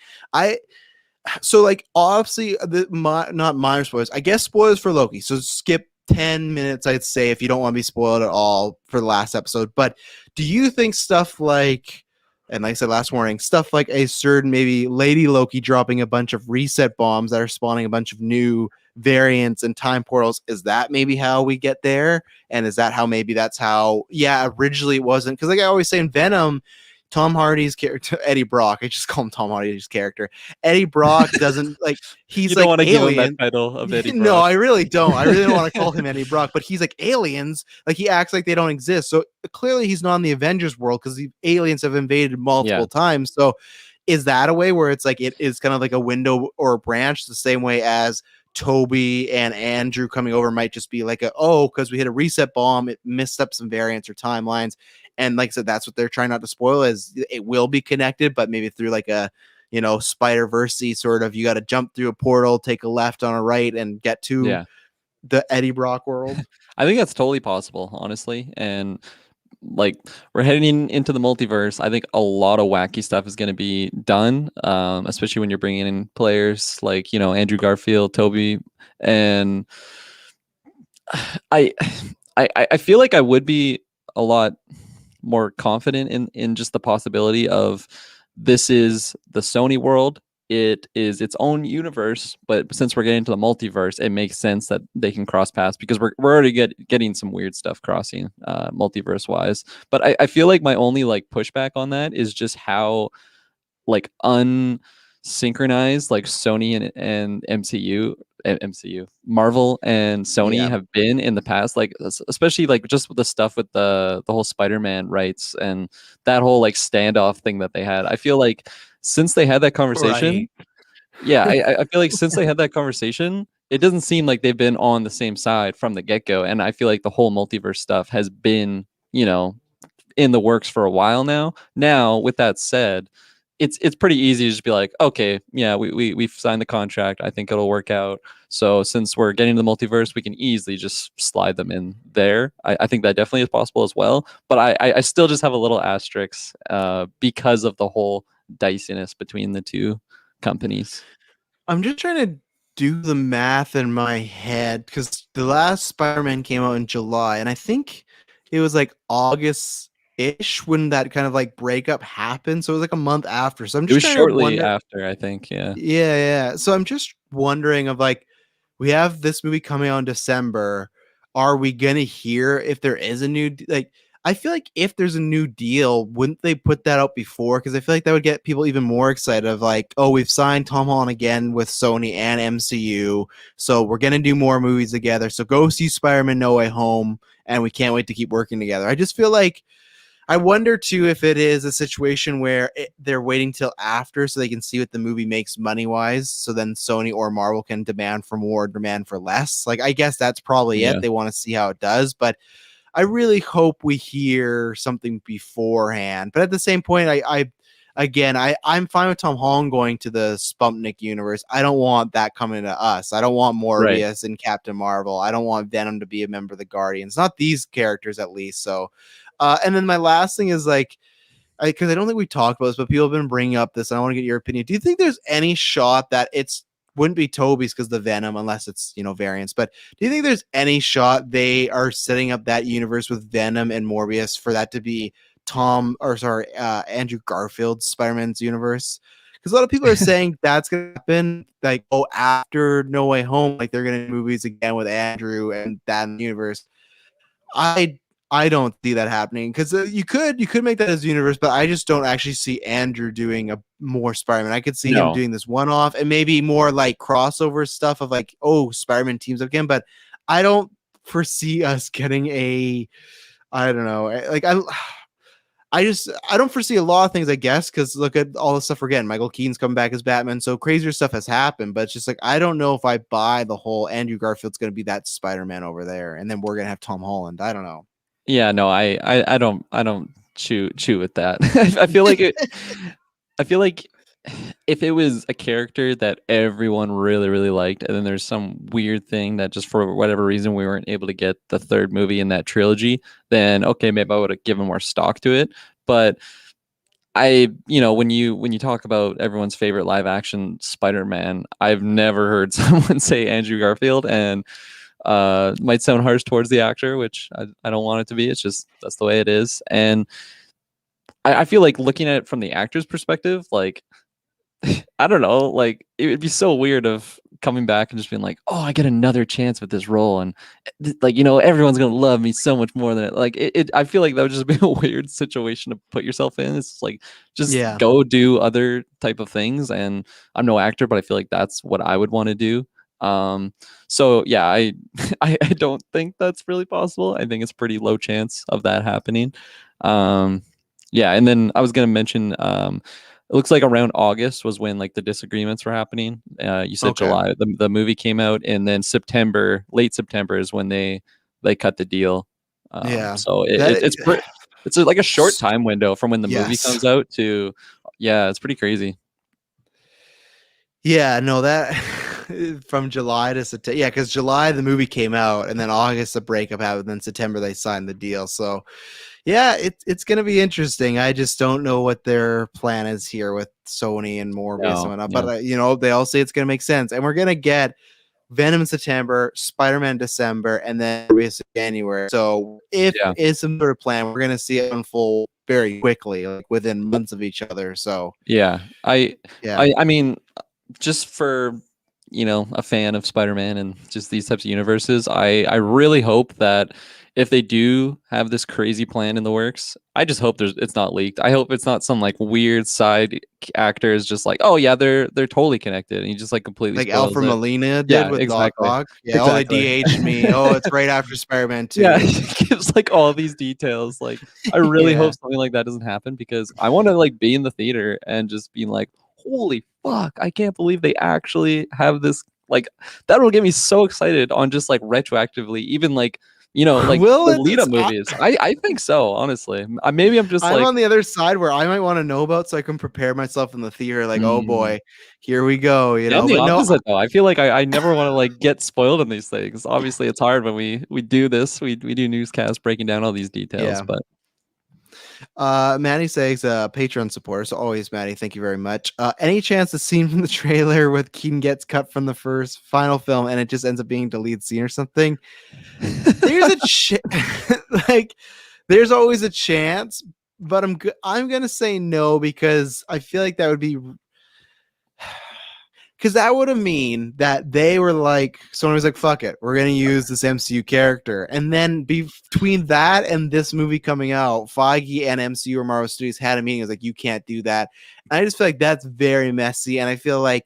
so like obviously not minor spoilers, I guess spoilers for Loki. So skip 10 minutes, I'd say, if you don't want to be spoiled at all for the last episode. But do you think stuff like, and like I said, last warning, stuff like a certain maybe Lady Loki dropping a bunch of reset bombs that are spawning a bunch of new variants and time portals, is that maybe how we get there? And is that how maybe that's how originally it wasn't? Because like I always say in Venom, Tom Hardy's character, Eddie Brock. I just call him Tom Hardy's character. Eddie Brock doesn't like. You He's don't like want to give him that alien. title of Eddie No, Brock. I really don't. I really don't want to call him Eddie Brock, but he's like aliens. Like he acts like they don't exist. So clearly he's not in the Avengers world because the aliens have invaded multiple times. So is that a way where it's like it is kind of like a window or a branch the same way as Toby and Andrew coming over might just be like because we hit a reset bomb, it messed up some variants or timelines. And like I said, that's what they're trying not to spoil is it will be connected, but maybe through like a Spider-Verse sort of, you got to jump through a portal, take a left on a right and get to the Eddie Brock world. I think that's totally possible, honestly. And like we're heading into the multiverse. I think a lot of wacky stuff is going to be done, especially when you're bringing in players like Andrew Garfield, Toby, and I feel like I would be a lot more confident in just the possibility of this is the Sony world. It is its own universe, but since we're getting to the multiverse, it makes sense that they can cross paths because we're already getting some weird stuff crossing multiverse wise. But I feel like my only like pushback on that is just how like unsynchronized like Sony and MCU, Marvel and Sony have been in the past, like especially like just with the stuff with the whole Spider-Man rights and that whole like standoff thing that they had. I feel like since they had that conversation, I feel like since they had that conversation, it doesn't seem like they've been on the same side from the get-go. And I feel like the whole multiverse stuff has been, in the works for a while now. Now, with that said, it's pretty easy to just be like, okay, yeah, we've signed the contract. I think it'll work out. So since we're getting to the multiverse, we can easily just slide them in there. I think that definitely is possible as well. But I still just have a little asterisk because of the whole diciness between the two companies. I'm just trying to do the math in my head because the last Spider-Man came out in July, and I think it was like August-ish when that kind of like breakup happened. So it was like a month after. So I'm just trying to wonder. After, I think, yeah. Yeah. So I'm just wondering of like, we have this movie coming out in December. Are we gonna hear if there is a new like? I feel like if there's a new deal, wouldn't they put that out before? Because I feel like that would get people even more excited of like, oh, we've signed Tom Holland again with Sony and MCU. So we're going to do more movies together. So go see Spider-Man No Way Home. And we can't wait to keep working together. I just feel like, I wonder too if it is a situation where they're waiting till after so they can see what the movie makes money-wise. So then Sony or Marvel can demand for more, demand for less. Like, I guess that's probably it. They want to see how it does. But I really hope we hear something beforehand. But at the same point, I'm fine with Tom Holland going to the Sputnik universe. I don't want that coming to us. I don't want Morbius and Captain Marvel. I don't want Venom to be a member of the Guardians. Not these characters, at least. So, and then my last thing is like, because I don't think we talked about this, but people have been bringing up this, and I want to get your opinion. Do you think there's any shot that wouldn't be Toby's because the Venom, unless it's variants. But do you think there's any shot they are setting up that universe with Venom and Morbius for that to be Andrew Garfield's Spider-Man's universe? Because a lot of people are saying that's gonna happen, like after No Way Home, like they're gonna do movies again with Andrew and that in the universe. I don't see that happening because you could make that as a universe, but I just don't actually see Andrew doing a more Spider-Man. I could see him doing this one-off and maybe more like crossover stuff of like, oh, Spider-Man teams up again, but I don't foresee us getting I don't know, like I don't foresee a lot of things, I guess, because look at all the stuff we're getting. Michael Keaton's coming back as Batman, so crazier stuff has happened, but it's just like I don't know if I buy the whole Andrew Garfield's going to be that Spider-Man over there, and then we're going to have Tom Holland. I don't know. Yeah, no, I don't chew with that. I feel like if it was a character that everyone really, really liked, and then there's some weird thing that just for whatever reason we weren't able to get the third movie in that trilogy, then okay, maybe I would have given more stock to it. But when you talk about everyone's favorite live action Spider-Man, I've never heard someone say Andrew Garfield, and might sound harsh towards the actor, which I don't want it to be. It's just that's the way it is. And I feel like looking at it from the actor's perspective, like I don't know, like it would be so weird of coming back and just being like, oh, I get another chance with this role, and like, you know, everyone's gonna love me so much more than it. Like it I feel like that would just be a weird situation to put yourself in. It's like, just Yeah. go do other type of things. And I'm no actor, but I feel like that's what I would want to do. So yeah, I don't think that's really possible. I think it's pretty low chance of that happening. Yeah, and then I was gonna mention, it looks like around August was when like the disagreements were happening. You said Okay. July, the movie came out, and then September, late September is when they cut the deal. Yeah. So That it's like a short time window from when the movie yes. comes out to, yeah, it's pretty crazy. Yeah, no, that from July to September. Yeah, because July the movie came out, and then August the breakup happened, and then September they signed the deal. So, yeah, it's gonna be interesting. I just don't know what their plan is here with Sony and Morbius and No, whatnot. yeah, But you know, they all say it's gonna make sense, and we're gonna get Venom in September, Spider-Man December, and then Morbius in January. So, if yeah, it's some sort of plan, we're gonna see it unfold very quickly, like within months of each other. So, yeah. yeah. I mean, just for, you know, a fan of Spider-Man and just these types of universes, I really hope that if they do have this crazy plan in the works, I just hope it's not leaked. I hope it's not some like weird side actor is just like, oh yeah, they're totally connected, and he just like completely Like spoils Alfred it. Molina did Yeah, with Doc exactly. Ock. Yeah, oh, they Exactly. DH'd me. Oh, it's right after Spider-Man Yeah, 2. he gives like all these details. Like, I really hope Yeah. something like that doesn't happen, because I want to like be in the theater and just being like, holy fuck, I can't believe they actually have this. Like, that will get me so excited on just like retroactively, even like, you know, like Will the it? lead up movies. I think so, honestly. Maybe I'm just I'm like, on the other side where I might want to know about so I can prepare myself in the theater. Like, oh mm. boy, here we go. You Yeah, I'm know, the but no, opposite though. I feel like I never want to like get spoiled in these things. Obviously, it's hard when we do this. We do newscasts breaking down all these details, yeah. but Maddie says, Patreon supporter. So always, Maddie, thank you very much. Any chance the scene from the trailer with Keaton gets cut from the first final film and it just ends up being deleted scene or something? There's a like, there's always a chance, but I'm gonna say no because I feel like that would be because that would have mean that they were like, someone was like, fuck it, we're gonna use this MCU character, and then between that and this movie coming out, Feige and MCU or Marvel Studios had a meeting. It was like, you can't do that. And I just feel like that's very messy, and I feel like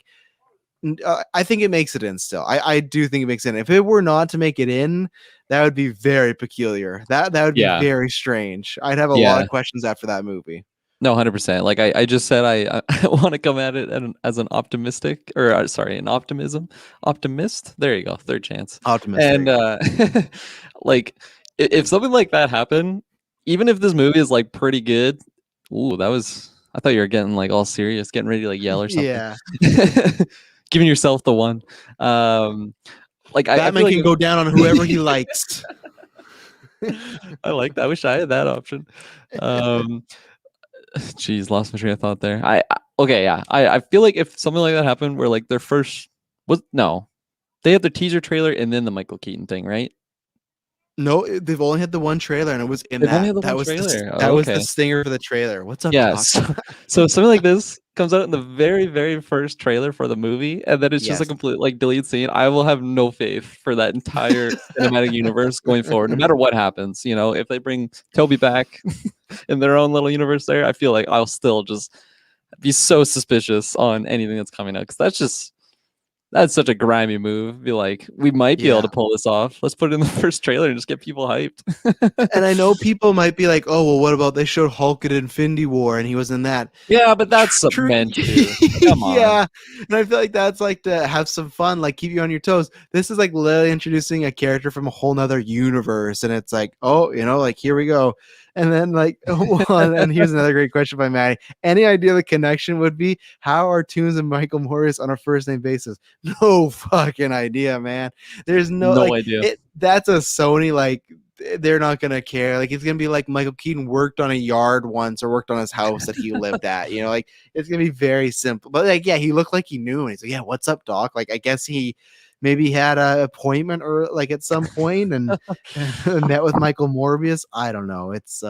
I think it makes it in still. I do think it makes it in. If it were not to make it in, that would be very peculiar. That would be yeah, very strange. I'd have a lot yeah. of questions after that movie. No, 100%. Like I just said, I want to come at it as an optimistic, or sorry, an optimist. There you go, third chance. Optimist, there And you go. like, if something like that happened, even if this movie is like pretty good, ooh, that was. I thought you were getting like all serious, getting ready to like yell or something. Yeah. Giving yourself the one. Like I feel Batman like can go down on whoever he likes. I like that. I wish I had that option. Jeez, lost my train of thought there. Okay, yeah. I feel like if something like that happened, where like their first was no, they had the teaser trailer and then the Michael Keaton thing, right? No, they've only had the one trailer, and it was in They've only that. had the That one was trailer. that Oh, was the okay. stinger for the trailer. What's up, Yeah. Doc? So something like this comes out in the very, very first trailer for the movie, and then it's just a Yes. complete like delete scene. I will have no faith for that entire cinematic universe going forward, no matter what happens. You know, if they bring Toby back in their own little universe there, I feel like I'll still just be so suspicious on anything that's coming out, because that's such a grimy move. Be like, we might be able Yeah. to pull this off. Let's put it in the first trailer and just get people hyped. And I know people might be like, "Oh, well, what about they showed Hulk at Infinity War and he was in that?" Yeah, but that's True. meant to. Come on. Yeah, and I feel like that's like to have some fun, like keep you on your toes. This is like literally introducing a character from a whole nother universe, and it's like, oh, you know, like here we go. And then like, and here's another great question by Maddie. Any idea the connection would be? How are Toons and Michael Morris on a first name basis? No fucking idea, man. There's no No like idea. it. That's a Sony like they're not gonna care. Like it's gonna be like Michael Keaton worked on a yard once or worked on his house that he lived at. You know, like it's gonna be very simple. But like, yeah, he looked like he knew, and he's like, "Yeah, what's up, Doc?" Like, I guess he maybe had an appointment or like at some point and met with Michael Morbius. I don't know. It's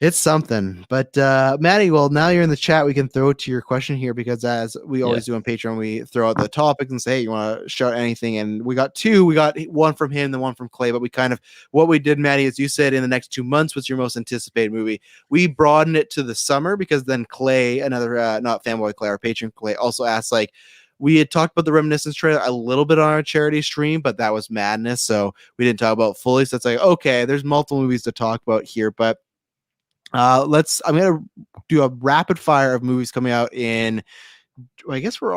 It's something. But Maddie, well, now you're in the chat. We can throw it to your question here because as we always do on Patreon, we throw out the topics and say, hey, you want to shout anything? And we got two. We got one from him, then one from Clay. But we kind of, what we did, Maddie, is you said in the next 2 months, what's your most anticipated movie? We broadened it to the summer because then Clay, another, not fanboy Clay, our patron Clay, also asked, like, we had talked about the Reminiscence trailer a little bit on our charity stream, but that was madness. So we didn't talk about it fully. So it's like, okay, there's multiple movies to talk about here, but I'm gonna do a rapid fire of movies coming out in, I guess we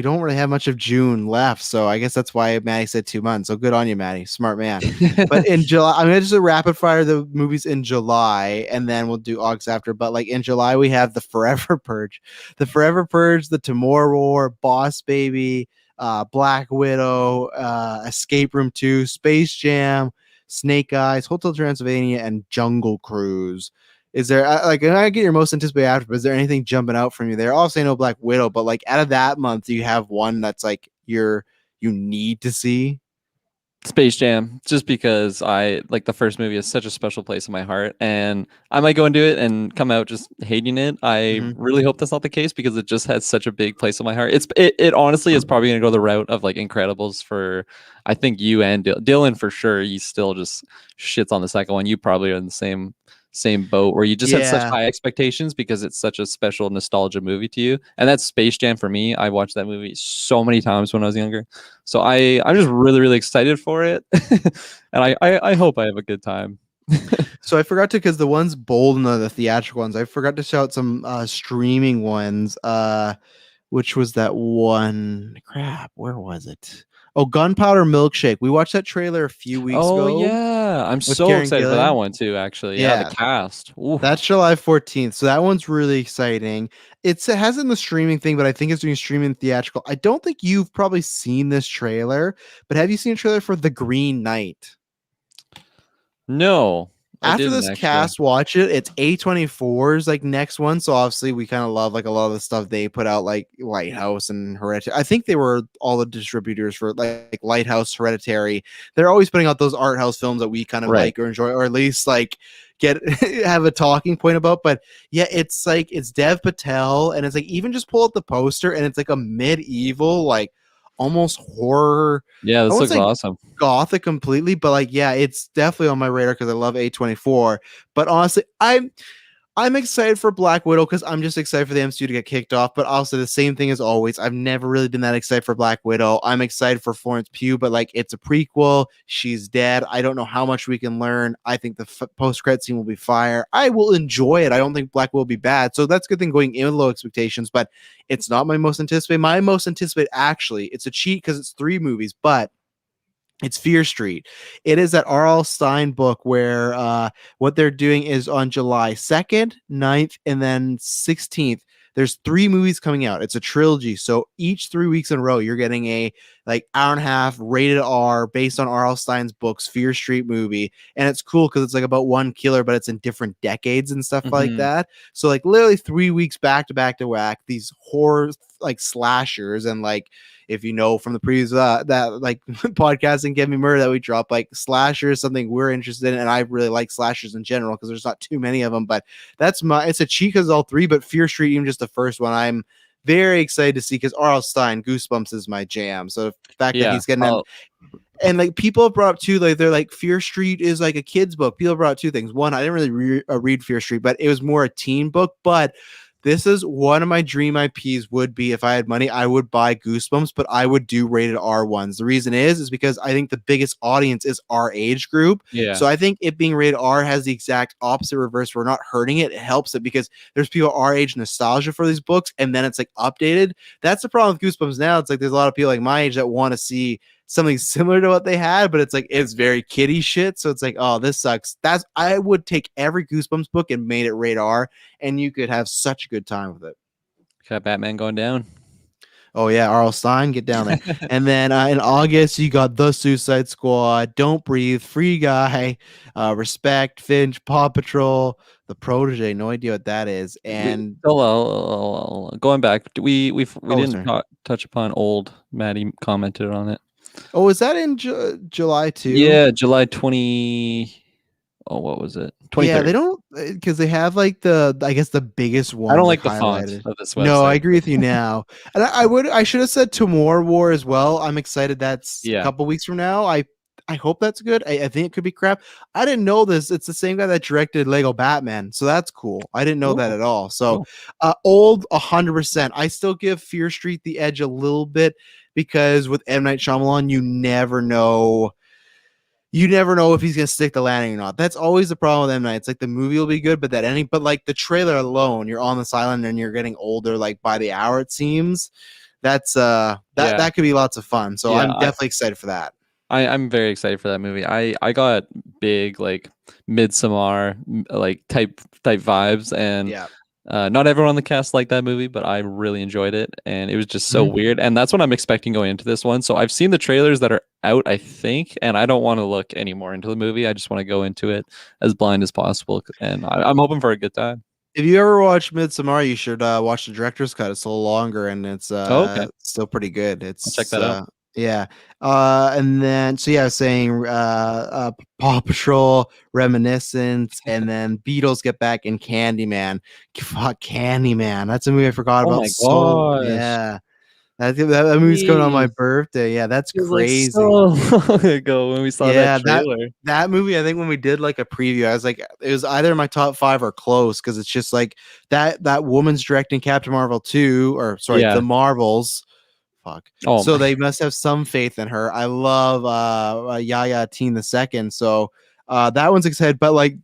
don't really have much of June left, so I guess that's why Maddie said 2 months. So good on you, Maddie, smart man. But in July, I'm gonna just rapid fire the movies in July, and then we'll do August after. But like in July, we have the Forever Purge, the Tomorrow War, Boss Baby, Black Widow, Escape Room 2, Space Jam, Snake Eyes, Hotel Transylvania, and Jungle Cruise. Is there like, and I get your most anticipated after, but is there anything jumping out from you there? I'll say no Black Widow, but like out of that month, do you have one that's like you need to see? Space Jam, just because I like the first movie is such a special place in my heart, and I might go and do it and come out just hating it. I really hope that's not the case because it just has such a big place in my heart. It honestly is probably gonna go the route of like Incredibles for, I think you and Dylan for sure. He still just shits on the second one. You probably are in the same boat where you just had such high expectations because it's such a special nostalgia movie to you. And that's Space Jam for me. I watched that movie so many times when I was younger. So I'm just really, really excited for it. And I hope I have a good time. So I forgot to, because the ones bold and the theatrical ones, I forgot to shout some streaming ones. Which was that one? Crap, where was it? Oh, Gunpowder Milkshake. We watched that trailer a few weeks ago. Oh yeah, I'm so excited for that one too. Actually, yeah, the cast. Ooh. That's July 14th, so that one's really exciting. It has in the streaming thing, but I think it's doing streaming theatrical. I don't think you've probably seen this trailer, but have you seen a trailer for The Green Knight? No. After this cast watch it, it's A24's like next one. So obviously we kind of love like a lot of the stuff they put out, like Lighthouse and Hereditary. I think they were all the distributors for like Lighthouse, Hereditary. They're always putting out those art house films that we kind of like or enjoy, or at least like have a talking point about. But yeah, it's like it's Dev Patel, and it's like even just pull up the poster and it's like a medieval, like almost horror. Yeah, this looks awesome. Gothic completely, but like, yeah, it's definitely on my radar because I love A24. But honestly, I'm excited for Black Widow because I'm just excited for the MCU to get kicked off. But also the same thing as always, I've never really been that excited for Black Widow. I'm excited for Florence Pugh, but like it's a prequel. She's dead. I don't know how much we can learn. I think the post-credit scene will be fire. I will enjoy it. I don't think Black Widow will be bad. So that's a good thing going in with low expectations, but it's not my most anticipated. My most anticipated, actually, it's a cheat because it's 3 movies, but it's Fear Street. It is that R.L. Stine book where what they're doing is on July 2nd, 9th, and then 16th. There's 3 movies coming out. It's a trilogy. So each 3 weeks in a row, you're getting a like hour and a half rated R based on R.L. Stine's books, Fear Street movie. And it's cool because it's like about one killer, but it's in different decades and stuff like that. So like literally 3 weeks back to back to back, these horror like slashers. And like, if you know from the previous that like podcast and Get Me Murder that we drop, like slashers, something we're interested in, and I really like slashers in general because there's not too many of them. But it's a cheat because all 3, but Fear Street, even just the first one, I'm very excited to see because R.L. Stine, Goosebumps is my jam. So the fact that he's getting them, and like people have brought up too, like they're like Fear Street is like a kid's book. People brought up 2 things. One, I didn't really read Fear Street, but it was more a teen book. But this is one of my dream IPs would be if I had money, I would buy Goosebumps, but I would do rated R ones. The reason is because I think the biggest audience is our age group. Yeah. So I think it being rated R has the exact opposite reverse. We're not hurting it. It helps it because there's people our age nostalgia for these books, and then it's like updated. That's the problem with Goosebumps now. It's like there's a lot of people like my age that want to see something similar to what they had, but it's like it's very kiddie shit. So it's like, oh, this sucks. I would take every Goosebumps book and made it rated R, and you could have such a good time with it. Got Batman going down. Oh yeah, R.L. Stine, get down there. And then in August, you got The Suicide Squad, Don't Breathe, Free Guy, Respect, Finch, Paw Patrol, The Protege. No idea what that is. And going back, we didn't touch upon old. Maddie commented on it. Oh, is that in July too? Yeah, July 20. Oh, what was it? Yeah, 2030. they don't because they have like I guess the biggest I don't ones like like the font highlighted. of this No, I website. agree with you now. And I should have said Tomorrow War as well. I'm excited that's a Yeah. couple weeks from now. I hope that's good. I think it could be crap. I didn't know this. It's the same guy that directed Lego Batman. So that's cool. I didn't know that Oh, at all. So cool. old 100%. I still give Fear Street the edge a little bit because with M. Night Shyamalan, you never know if he's gonna stick the landing or not. That's always the problem with M Night. It's like the movie will be good, but but like the trailer alone, you're on this island and you're getting older like by the hour it seems. That's Yeah. that could be lots of fun. So Yeah. I'm definitely excited for that. I'm very excited for that movie. I got big like Midsommar like type vibes, and Yeah. not everyone on the cast liked that movie, but I really enjoyed it, and it was just so Mhm. weird. And that's what I'm expecting going into this one. So I've seen the trailers that are out, I think, and I don't want to look anymore into the movie. I just want to go into it as blind as possible, and I'm hoping for a good time. If you ever watch Midsommar, you should watch the director's cut. It's a little longer and it's Oh, okay, still pretty good. I'll check It's that out. yeah. And then so yeah, I was saying Paw Patrol, Reminiscence, and then Beatles Get Back and Candyman. Fuck Candyman. That's a movie I forgot Oh about. my So gosh. yeah. That movie's coming on my Jeez. birthday. Yeah, that's It was like crazy. so long ago when we saw that Yeah, trailer. that movie, I think when we did like a preview, I was like, it was either in my top 5 or close because it's just like that woman's directing Captain Marvel 2, or sorry, Yeah. The Marvels. Fuck. Oh So my. they must have some faith in her. I love Yaya Teen the Second. So that one's excited, but like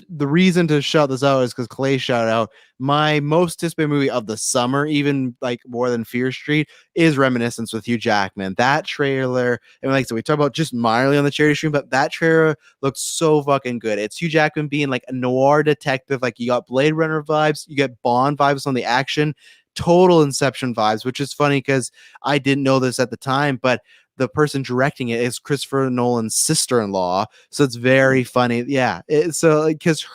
the reason to shout this out is because Clay shouted out my most anticipated movie of the summer, even like more than Fear Street, is Reminiscence with Hugh Jackman. That trailer, and like so, we talk about just minorly on the charity stream, but that trailer looks so fucking good. It's Hugh Jackman being like a noir detective, like you got Blade Runner vibes, you get Bond vibes on the action, total Inception vibes, which is funny because I didn't know this at the time, but the person directing it is Christopher Nolan's sister-in-law, so it's very funny. Yeah, so because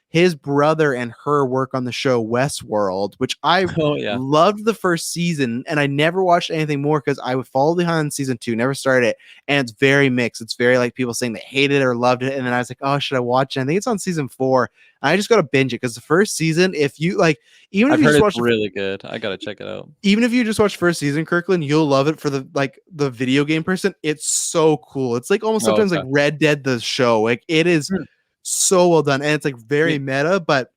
his brother and her work on the show Westworld, which I Oh yeah. loved the first season, and I never watched anything more because I would follow behind season 2, never started it, and it's very mixed. It's very like people saying they hated it or loved it, and then I was like, oh, should I watch it? I think it's on season 4. I just got to binge it because the first season, if you like, even if I've you heard just it's watch really good. I gotta check it out. even if you just watch first season, Kirkland, you'll love it for the video game person. It's so cool. It's like almost Oh, sometimes like okay. Red Dead the show. Like it is Hmm. so well done, and it's like very Yeah. meta, but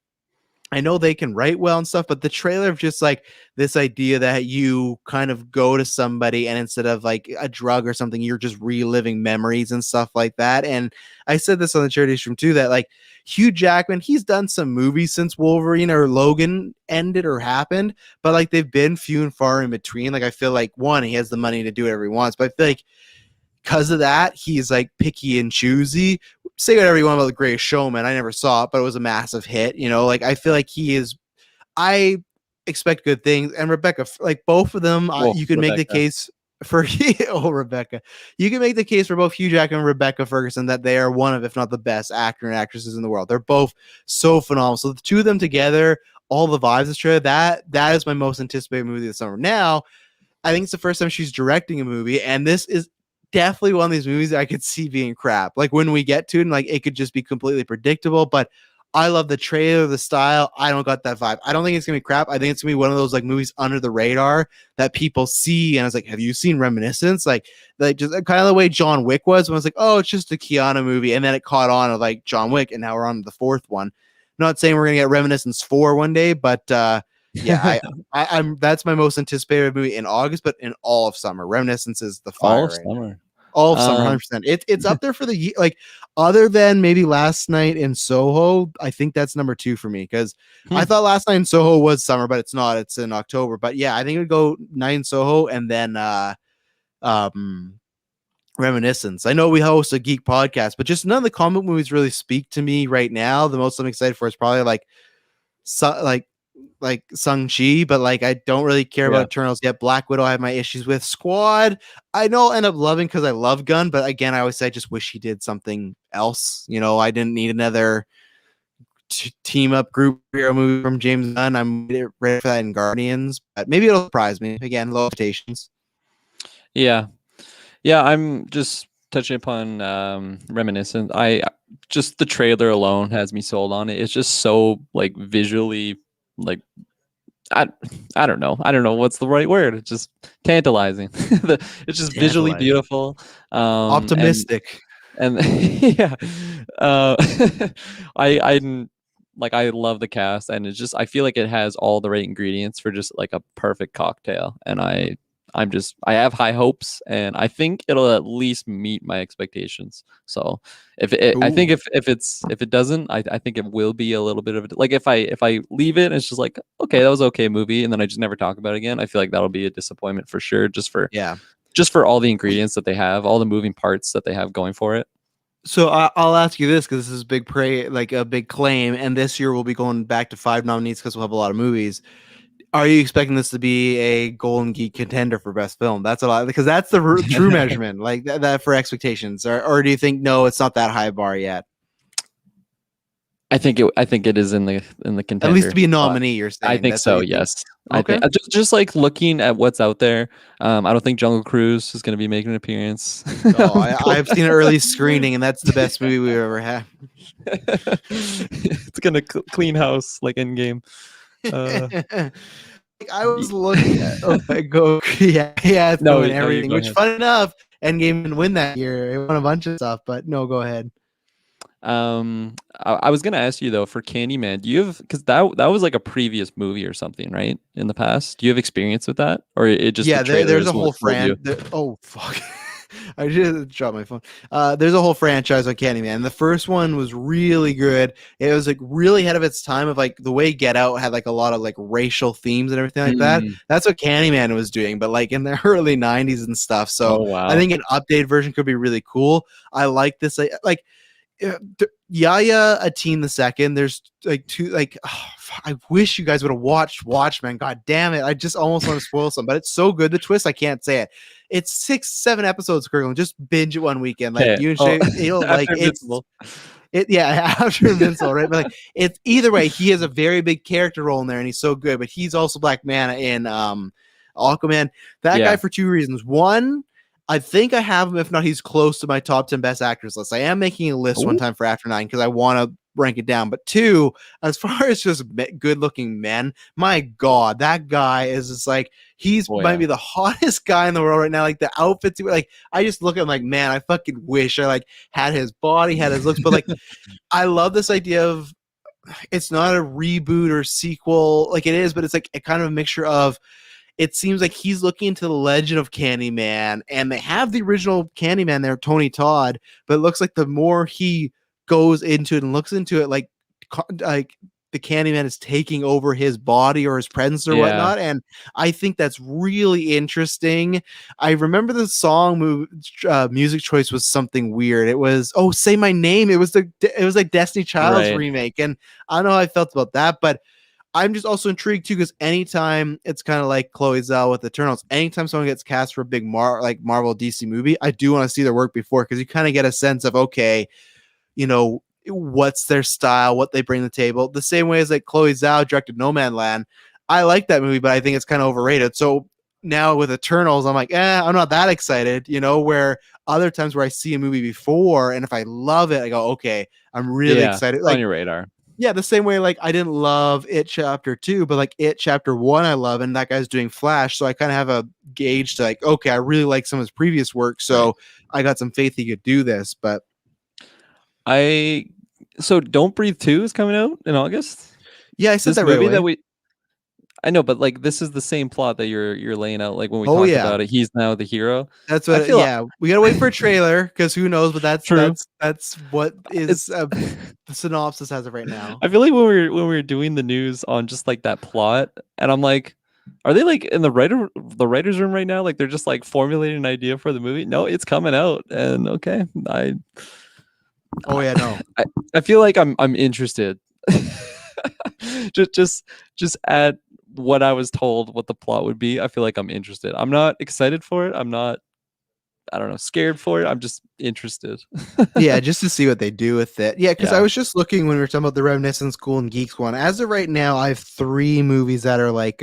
I know they can write well and stuff, but the trailer of just like this idea that you kind of go to somebody and instead of like a drug or something, you're just reliving memories and stuff like that. And I said this on the charity stream too, that like Hugh Jackman, he's done some movies since Wolverine or Logan ended or happened, but like they've been few and far in between. Like I feel like one, he has the money to do whatever he wants, but I feel like because of that, he's like picky and choosy. Say whatever you want about The Greatest Showman. I never saw it, but it was a massive hit. You know, like I feel like he is. I expect good things, and Rebecca, like both of them, Oh, you could make the Rebecca. case for Rebecca. You can make the case for both Hugh Jackman and Rebecca Ferguson that they are one of, if not the best actor and actresses in the world. They're both so phenomenal. So the two of them together, all the vibes of trailer, that is my most anticipated movie of the summer. Now, I think it's the first time she's directing a movie, and this is definitely one of these movies that I could see being crap. Like when we get to it, and like it could just be completely predictable. But I love the trailer, the style. I don't got that vibe. I don't think it's gonna be crap. I think it's gonna be one of those like movies under the radar that people see. And I was like, have you seen Reminiscence? Like just kind of the way John Wick was when I was like, oh, it's just a Keanu movie, and then it caught on of like John Wick, and now we're on to the fourth one. Not saying we're gonna get Reminiscence 4 one day, but yeah, I'm that's my most anticipated movie in August, but in all of summer. Reminiscence is the All fire of right now. summer. All of summer, 100%. It's up there for the like, other than maybe Last Night in Soho. I think that's number 2 for me because I thought Last Night in Soho was summer, but it's not. It's in October. But yeah, I think it would go Night in Soho and then Reminiscence. I know we host a geek podcast, but just none of the comic movies really speak to me right now. The most I'm excited for is probably like Shang-Chi, but like I don't really care Yeah. about Eternals yet. Black Widow I have my issues with. Squad, I know I'll end up loving because I love Gunn, but again, I always say I just wish he did something else. You know, I didn't need another team up group hero movie from James Gunn. I'm ready for that in Guardians, but maybe it'll surprise me. Again, low expectations. Yeah. Yeah, I'm just touching upon reminiscent, I just the trailer alone has me sold on it. It's just so like visually like I don't know. I don't know what's the right word. It's just tantalizing. It's just visually Tantalizing. beautiful. Optimistic. And yeah, uh, I like I love the cast, and it's just I feel like it has all the right ingredients for just like a perfect cocktail, and I have high hopes, and I think it'll at least meet my expectations. So I think Ooh. if it doesn't, I think it will be a little bit of a, like if I leave it, and it's just like okay, that was an okay movie, and then I just never talk about it again. I feel like that'll be a disappointment for sure, Yeah. just for all the ingredients that they have, all the moving parts that they have going for it. So I'll ask you this because this is big like a big claim, and this year we'll be going back to 5 nominees because we'll have a lot of movies. Are you expecting this to be a Golden Geek contender for best film? That's a lot because that's the true measurement, like that for expectations. Or do you think no, it's not that high a bar yet? I think it is in the contender. At least to be a nominee, you're saying. I think That's so. what you Yes. Okay. I think just like looking at what's out there. I don't think Jungle Cruise is going to be making an appearance. Oh, I've seen an early screening, and that's the best movie we've ever had. It's gonna clean house like Endgame. Like, I was looking at it's No, going you everything. go Which, ahead. fun enough, Endgame didn't win that year. It won a bunch of stuff, but no, go ahead. I was gonna ask you though for Candyman, do you have because that was like a previous movie or something, right? In the past, do you have experience with that, or it just Yeah, the trailer there's is a whole what sold you? Oh fuck! I just dropped my phone. There's a whole franchise on Candyman. The first one was really good. It was like really ahead of its time. Of like the way Get Out had like a lot of like racial themes and everything like that. Mm. That's what Candyman was doing, but like in the early '90s and stuff. So Oh I wow. think an updated version could be really cool. I like this. Like Yaya Ateen the second. There's like two like I wish you guys would have watched Watchmen. God damn it. I just almost want to spoil some, but it's so good. The twist, I can't say it. It's 6-7 episodes, Kirklin. Just binge it one weekend. Like Okay. you and Oh, Shay, you'll like after Invincible. yeah, after Invincible, right? But like it's either way, he has a very big character role in there and he's so good, but he's also Black Manta in Aquaman. That guy Yeah. for two reasons. One, I think I have him. If not, he's close to my top 10 best actors list. I am making a list one Ooh. time for After 9 because I want to rank it down. But two, as far as just good looking men, my God, that guy is just like, might be the hottest guy in the world right now. Like the outfits, like I just look at him like, man, I fucking wish I like had his body, had his looks. But like, I love this idea of it's not a reboot or sequel like it is, but it's like a kind of a mixture of it seems like he's looking into the legend of Candyman, and they have the original Candyman there, Tony Todd, but it looks like the more he goes into it and looks into it, like the Candyman is taking over his body or his presence or whatnot, and I think that's really interesting. I remember the song music choice was something weird. It was Say My Name. It was like Destiny Child's remake, and I don't know how I felt about that, but I'm just also intrigued too because anytime it's kind of like Chloe Zhao with Eternals, anytime someone gets cast for a big Marvel DC movie, I do want to see their work before because you kind of get a sense of okay, what's their style, what they bring to the table. The same way as like Chloe Zhao directed No Man Land. I like that movie, but I think it's kind of overrated. So now with Eternals, I'm like, I'm not that excited, where other times where I see a movie before and if I love it, I go, okay, I'm really excited. Like on your radar. Yeah, the same way like I didn't love It Chapter 2, but like It Chapter 1 I love, and that guy's doing Flash, so I kind of have a gauge to like, okay, I really like some of his previous work, so I got some faith he could do this, but so Don't Breathe 2 is coming out in August? Yeah, I said this that movie right away. I know, but like this is the same plot that you're laying out. Like when we Oh, talked yeah. about it, he's now the hero. That's what. Yeah, we gotta wait for a trailer because who knows? But that's True. that's what is the synopsis as of right now. I feel like when we were doing the news on just like that plot, and I'm like, are they like in the writer's room right now? Like they're just like formulating an idea for the movie? No, it's coming out, and okay, Oh yeah, no. I feel like I'm interested. just at what I was told what the plot would be, I feel like I'm interested. I'm not excited for it. I'm not, I don't know, scared for it. I'm just interested. Yeah, just to see what they do with it. Yeah, because I was just looking when we were talking about the Reminiscence Cool and Geeks one. As of right now, I have 3 movies that are like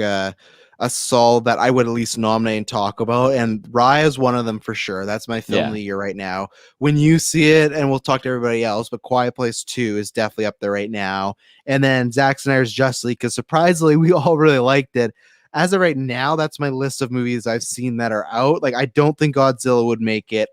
a solid that I would at least nominate and talk about. And Raya is one of them for sure. That's my film of the year right now. When you see it, and we'll talk to everybody else, but Quiet Place 2 is definitely up there right now. And then Zack Snyder's Justice League, because surprisingly, we all really liked it. As of right now, that's my list of movies I've seen that are out. Like, I don't think Godzilla would make it.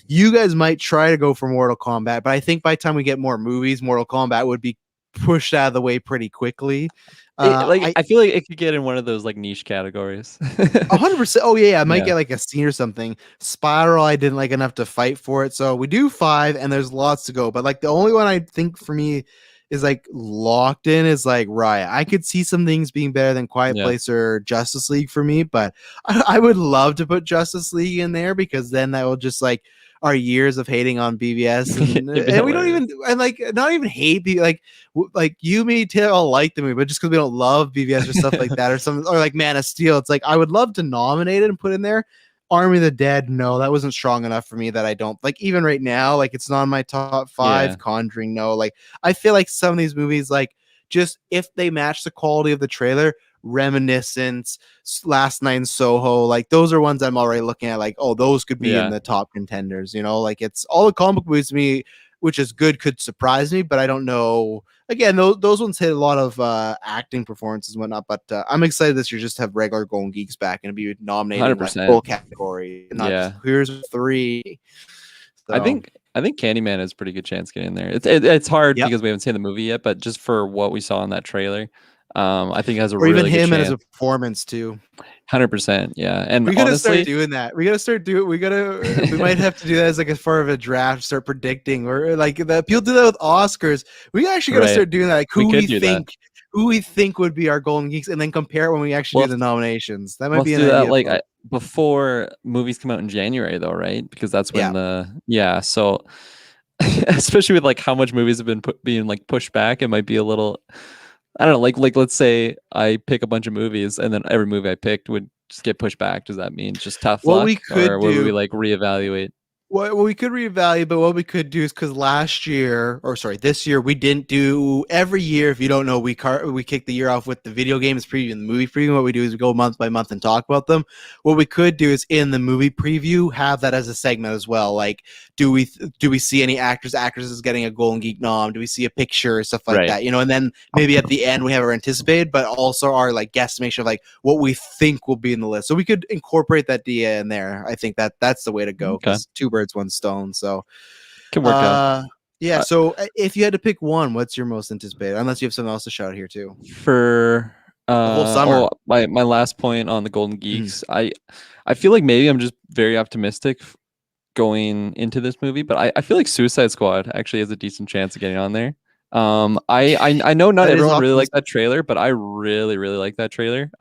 You guys might try to go for Mortal Kombat, but I think by the time we get more movies, Mortal Kombat would be pushed out of the way pretty quickly. I feel like it could get in one of those like niche categories. 100%. Oh yeah, I might get like a scene or something. Spiral, I didn't like enough to fight for it, so we do 5, and there's lots to go. But like the only one I think for me is like locked in is like Raya. I could see some things being better than Quiet Place or Justice League for me, but I would love to put Justice League in there, because then that will just like our years of hating on BVS, and we don't even, and like not even hate like you, me, Taylor all like the movie, but just because we don't love BVS or stuff like that, or something, or like Man of Steel, it's like I would love to nominate it and put in there. Army of the Dead, no, that wasn't strong enough for me that I don't like. Even right now, like it's not in my top 5. Conjuring, no. Like I feel like some of these movies, like just if they match the quality of the trailer, Reminiscence, Last Night in Soho, like those are ones I'm already looking at, like, oh, those could be in the top contenders, you know. Like it's all the comic book movies to me, which is good, could surprise me, but I don't know. Again, those ones hit a lot of acting performances and whatnot, but I'm excited this year just to have regular Golden Geeks back and be nominated in like full category, not just here's 3. So. I think Candyman has a pretty good chance getting in there. It's hard because we haven't seen the movie yet, but just for what we saw in that trailer, I think it has a really good chance. Or even him as a performance too. 100%, yeah. And we gotta start doing that. We might have to do that as like as part of a draft, start predicting, or like that. People do that with Oscars. We actually gotta start doing that. Like who we think would be our Golden Geeks, and then compare it when we actually do the nominations. That might be an idea. That, like before movies come out in January, though, right? Because that's when so especially with like how much movies have been being like pushed back, it might be a little. I don't know, like let's say I pick a bunch of movies, and then every movie I picked would just get pushed back. Does that mean just tough luck? Or would we like reevaluate? Well, we could reevaluate, but what we could do is, because this year we didn't do every year. If you don't know, we kick the year off with the video games preview and the movie preview. What we do is we go month by month and talk about them. What we could do is in the movie preview have that as a segment as well. Like, do we see any actresses getting a Golden Geek nom? Do we see a picture or stuff like that? You know, and then maybe at the end we have our anticipated, but also our like guesstimation of like what we think will be in the list. So we could incorporate that idea in there. I think that's the way to go. Okay. 2 birds, 1 stone. So can work out. Yeah. So if you had to pick one, what's your most anticipated? Unless you have something else to shout here too. For the whole summer. My last point on the Golden Geeks, I feel like maybe I'm just very optimistic going into this movie, but I feel like Suicide Squad actually has a decent chance of getting on there. I know not everyone really liked that trailer, but I really like that trailer.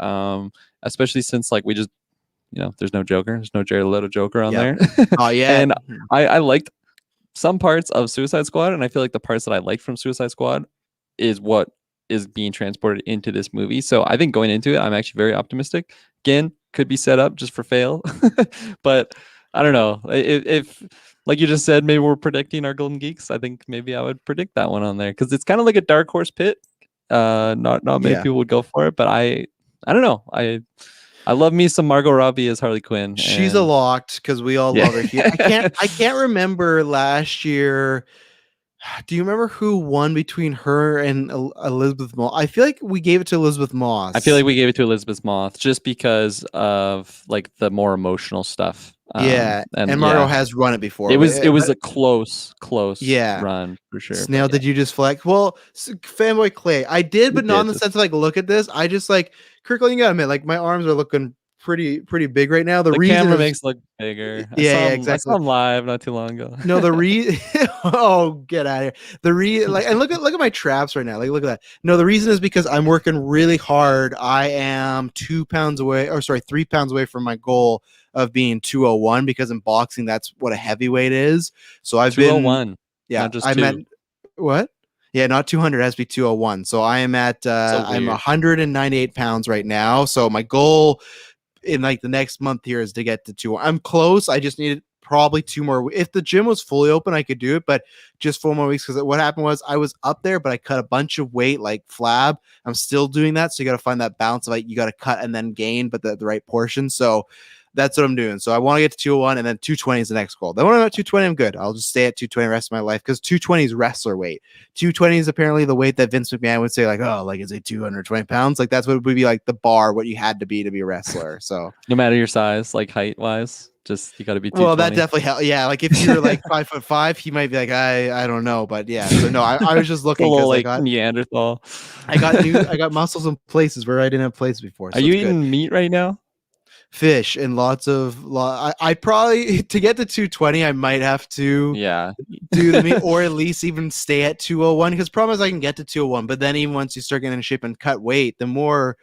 Especially since like we just, you know, there's no Joker, there's no Jared Leto Joker on there. Oh yeah. And I liked some parts of Suicide Squad, and I feel like the parts that I liked from Suicide Squad is what is being transported into this movie. So I think going into it, I'm actually very optimistic. Again, could be set up just for fail, but I don't know if like you just said, maybe we're predicting our Golden Geeks. I think maybe I would predict that one on there, because it's kind of like a dark horse pit. Not many people would go for it, but I don't know. I love me some Margot Robbie as Harley Quinn. She's a locked, because we all love her here. I can't remember last year. Do you remember who won between her and Elizabeth Moss? I feel like we gave it to Elizabeth Moss. I feel like we gave it to Elizabeth Moss just because of like the more emotional stuff. And Margot has run it before. It was a close run for sure. Snail, did you just flex? Well, Fanboy Clay, I did, but not in the sense of like, look at this. I just like, Kirklin, you gotta admit, like my arms are looking pretty big right now. The reason camera makes it look bigger. Exactly. I saw him live not too long ago. No, the oh, get out of here. And look at my traps right now. Like, look at that. No, the reason is because I'm working really hard. I am 3 pounds away from my goal of being 201, because in boxing that's what a heavyweight is. So I've 201. Yeah, I meant what? Yeah, not 200. It has to be 201. So I am at I'm 198 pounds right now. So my goal in like the next month here is to get to 200. I'm close. I just need probably 2 more. If the gym was fully open, I could do it, but just 4 more weeks because what happened was I was up there, but I cut a bunch of weight like flab. I'm still doing that, so you got to find that balance of like you got to cut and then gain, but the right portion. So that's what I'm doing. So I want to get to 201 and then 220 is the next goal. Then when I'm at 220, I'm good. I'll just stay at 220 the rest of my life because 220 is wrestler weight. 220 is apparently the weight that Vince McMahon would say, like, oh, like, is it 220 pounds? Like, that's what would be like the bar, what you had to be a wrestler. So No matter your size, like height wise, just you got to be 220. well, that definitely helps. Yeah, like if you're like 5'5", he might be like, I don't know, but yeah. So no, I was just looking because like Neanderthal. I got muscles in places where I didn't have places before. So are you eating meat right now? Fish and lots of I probably to get to 220 I might have to do the meat or at least even stay at 201 because problem is I can get to 201 but then even once you start getting in shape and cut weight the more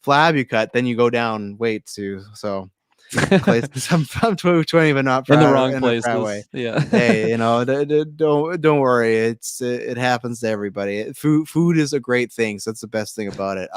flab you cut then you go down weight too so I'm 220 but not in the wrong places. Yeah. Hey, don't worry, it happens to everybody. Food is a great thing, so that's the best thing about it.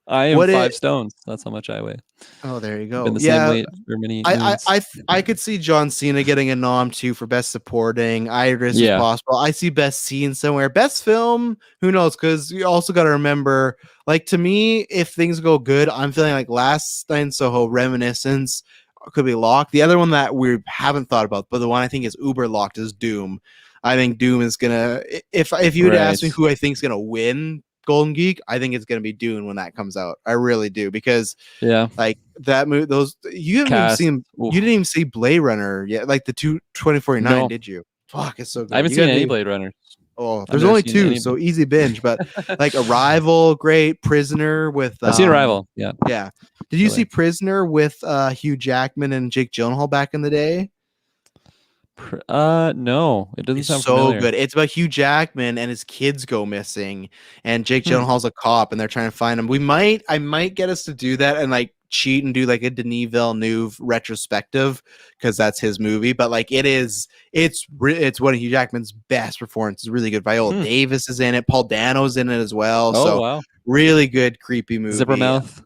I am 5 stones. That's how much I weigh. Oh, there you go. Been the same weight for many moons. I could see John Cena getting a nom too for best supporting. Idris is possible. I see best scene somewhere. Best film, who knows? Because you also got to remember, like to me, if things go good, I'm feeling like Last Night in Soho, Reminiscence could be locked. The other one that we haven't thought about, but the one I think is uber locked is Doom. I think Doom is gonna. If you would ask me who I think is gonna win Golden Geek, I think it's gonna be Dune when that comes out. I really do because like that movie, those you haven't even seen. You didn't even see Blade Runner yet, like the 2049, did you? Fuck, it's so good. I haven't seen any Blade Runner. Oh, there's only 2, so easy binge. But like Arrival, great. Prisoner with I've seen Arrival. Yeah. Did you see Prisoner with Hugh Jackman and Jake Gyllenhaal back in the day? No, it doesn't sound so familiar. good. It's about Hugh Jackman and his kids go missing, and Jake Gyllenhaal's a cop, and they're trying to find him. I might get us to do that and like cheat and do like a Denis Villeneuve retrospective because that's his movie. But like it's one of Hugh Jackman's best performances. Really good. Viola Davis is in it. Paul Dano's in it as well. Oh so wow, really good, creepy movie. Zippermouth.